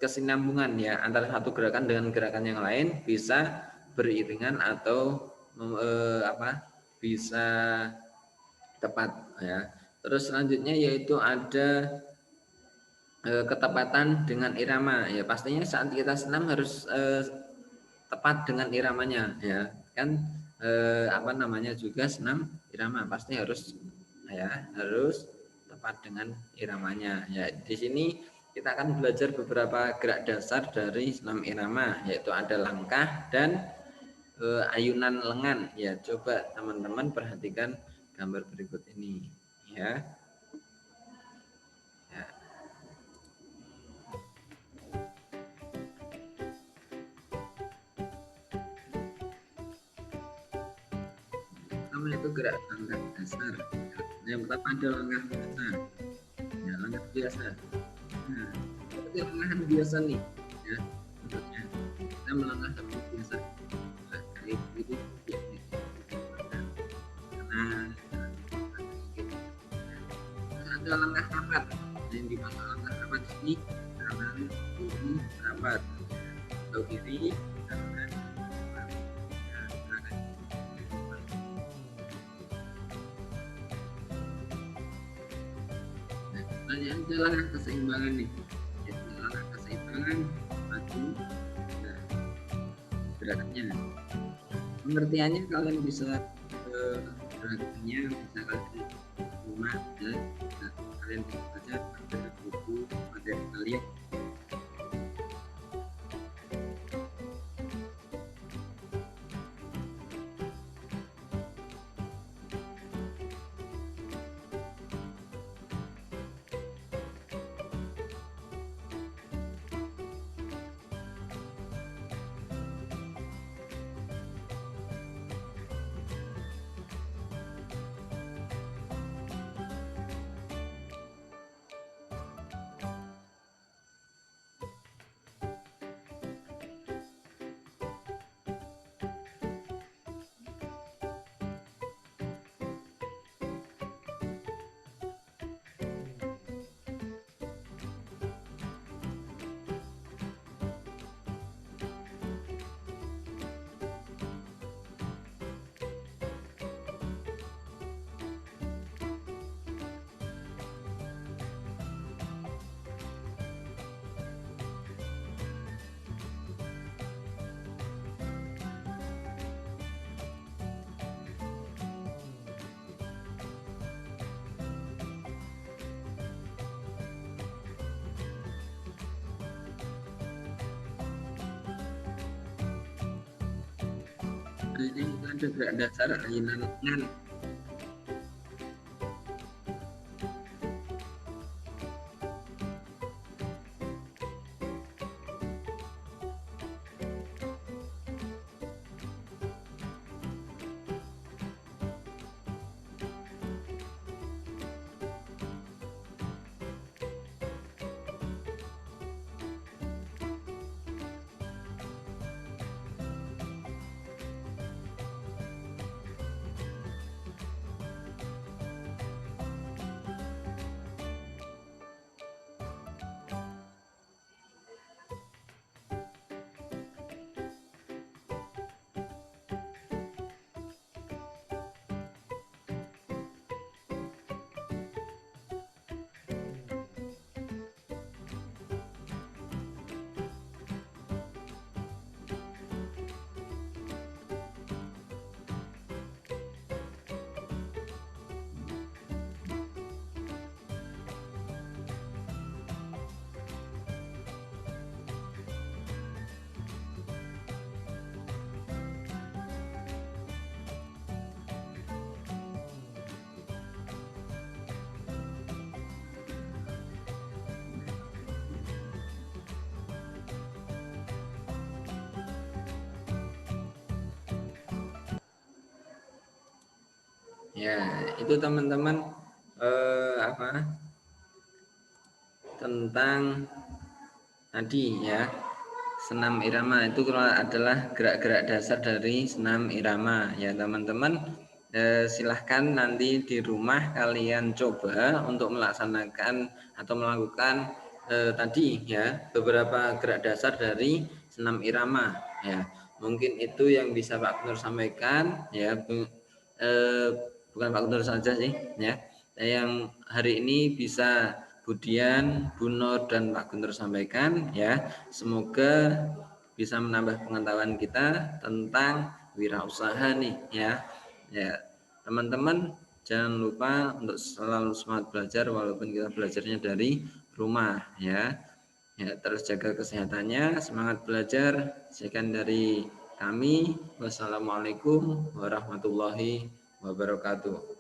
kesinambungan ya, antara satu gerakan dengan gerakan yang lain bisa beriringan atau bisa tepat ya. Terus selanjutnya yaitu ada ketepatan dengan irama ya. Pastinya saat kita senam harus tepat dengan iramanya ya kan, juga senam irama pasti harus tepat dengan iramanya ya. Di sini kita akan belajar beberapa gerak dasar dari senam irama, yaitu ada langkah dan ayunan lengan ya. Coba teman-teman perhatikan gambar berikut ini ya. Itu gerak langkah dasar. Yang pertama ada langkah dasar ya, langkah biasa. Nah, seperti langkah biasa nih ya, bentuknya kita melangkah seperti biasa. Nah, itu ya, ada langkah rapat. Yang dimaksud langkah rapat ini kanan kiri rapat, atau kiri kanan. Ada langkah keseimbangan nih, langkah keseimbangan maju. Nah, gerakannya, pengertiannya kalian bisa gerakannya bisa kalian rumah dan kalian bisa baca pada buku materi kalian. ini ada gerak dasar ayunan. Ya, itu teman-teman tentang tadi ya, senam irama itu adalah gerak-gerak dasar dari senam irama ya teman-teman. Silahkan nanti di rumah kalian coba untuk melaksanakan atau melakukan tadi ya beberapa gerak dasar dari senam irama ya. Mungkin itu yang bisa Pak Gubernur sampaikan ya. Bukan Pak Gubernur saja sih ya. Yang hari ini bisa Budian, Bu Nur dan Pak Guntur sampaikan ya. Semoga bisa menambah pengetahuan kita tentang wirausaha nih ya. Ya, teman-teman jangan lupa untuk selalu semangat belajar walaupun kita belajarnya dari rumah ya. Ya, terus jaga kesehatannya, semangat belajar. Sekian dari kami. Wassalamualaikum warahmatullahi wabarakatuh.